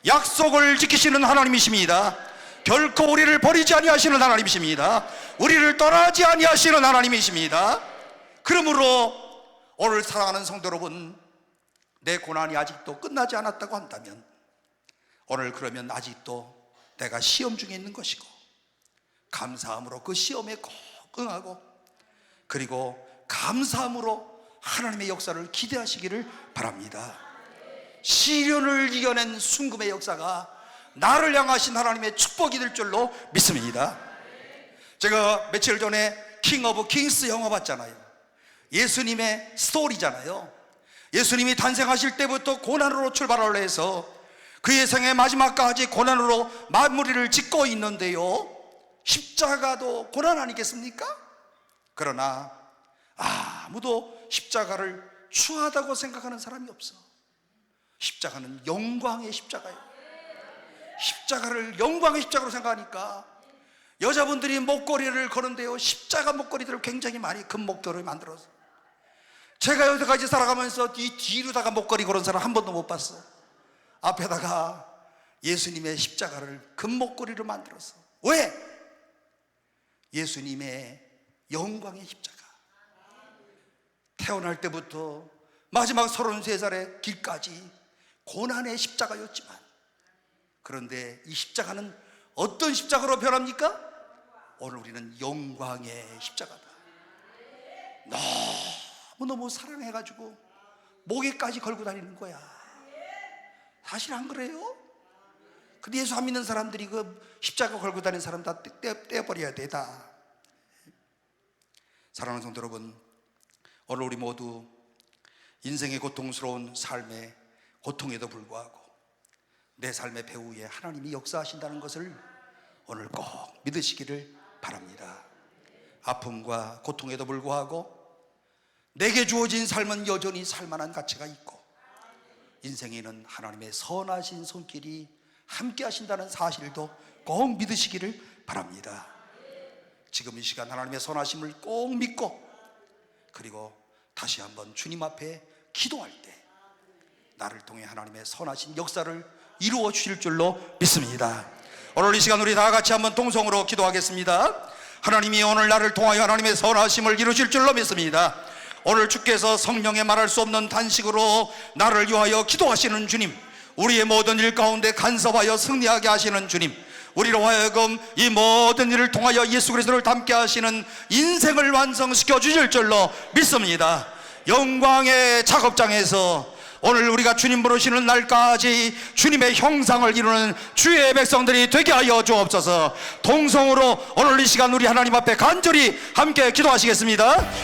약속을 지키시는 하나님이십니다. 결코 우리를 버리지 아니하시는 하나님이십니다. 우리를 떠나지 아니하시는 하나님이십니다. 그러므로 오늘 사랑하는 성도 여러분, 내 고난이 아직도 끝나지 않았다고 한다면 오늘 그러면 아직도 내가 시험 중에 있는 것이고 감사함으로 그 시험에 꼭 응하고 그리고 감사함으로 하나님의 역사를 기대하시기를 바랍니다. 시련을 이겨낸 순금의 역사가 나를 향하신 하나님의 축복이 될 줄로 믿습니다. 제가 며칠 전에 킹 오브 킹스 영화 봤잖아요. 예수님의 스토리잖아요. 예수님이 탄생하실 때부터 고난으로 출발을 해서 그의 생의 마지막까지 고난으로 마무리를 짓고 있는데요, 십자가도 고난 아니겠습니까? 그러나 아무도 십자가를 추하다고 생각하는 사람이 없어. 십자가는 영광의 십자가예요. 십자가를 영광의 십자가로 생각하니까 여자분들이 목걸이를 거는데요, 십자가 목걸이들을 굉장히 많이 금목도를 만들어서, 제가 여기까지 살아가면서 이 뒤로다가 목걸이 걸은 사람 한 번도 못 봤어. 앞에다가 예수님의 십자가를 금목걸이로 만들어서. 왜? 예수님의 영광의 십자가. 태어날 때부터 마지막 33살의 길까지 고난의 십자가였지만, 그런데 이 십자가는 어떤 십자가로 변합니까? 오늘 우리는 영광의 십자가다. 너무너무 사랑해가지고 목에까지 걸고 다니는 거야. 사실 안 그래요? 근데 예수 안 믿는 사람들이 그 십자가 걸고 다니는 사람 다 떼어버려야 돼, 다. 사랑하는 성도 여러분, 오늘 우리 모두 인생의 고통스러운 삶의 고통에도 불구하고 내 삶의 배후에 하나님이 역사하신다는 것을 오늘 꼭 믿으시기를 바랍니다. 아픔과 고통에도 불구하고 내게 주어진 삶은 여전히 살만한 가치가 있고 인생에는 하나님의 선하신 손길이 함께 하신다는 사실도 꼭 믿으시기를 바랍니다. 지금 이 시간 하나님의 선하심을 꼭 믿고 그리고 다시 한번 주님 앞에 기도할 때 나를 통해 하나님의 선하신 역사를 이루어 주실 줄로 믿습니다. 오늘 이 시간 우리 다 같이 한번 동성으로 기도하겠습니다. 하나님이 오늘 나를 통하여 하나님의 선하심을 이루실 줄로 믿습니다. 오늘 주께서 성령의 말할 수 없는 단식으로 나를 위하여 기도하시는 주님, 우리의 모든 일 가운데 간섭하여 승리하게 하시는 주님, 우리로 하여금 이 모든 일을 통하여 예수 그리스도를 닮게 하시는 인생을 완성시켜 주실 줄로 믿습니다. 영광의 작업장에서 오늘 우리가 주님 부르시는 날까지 주님의 형상을 이루는 주의 백성들이 되게 하여 주옵소서. 동성으로 오늘 이 시간 우리 하나님 앞에 간절히 함께 기도하시겠습니다.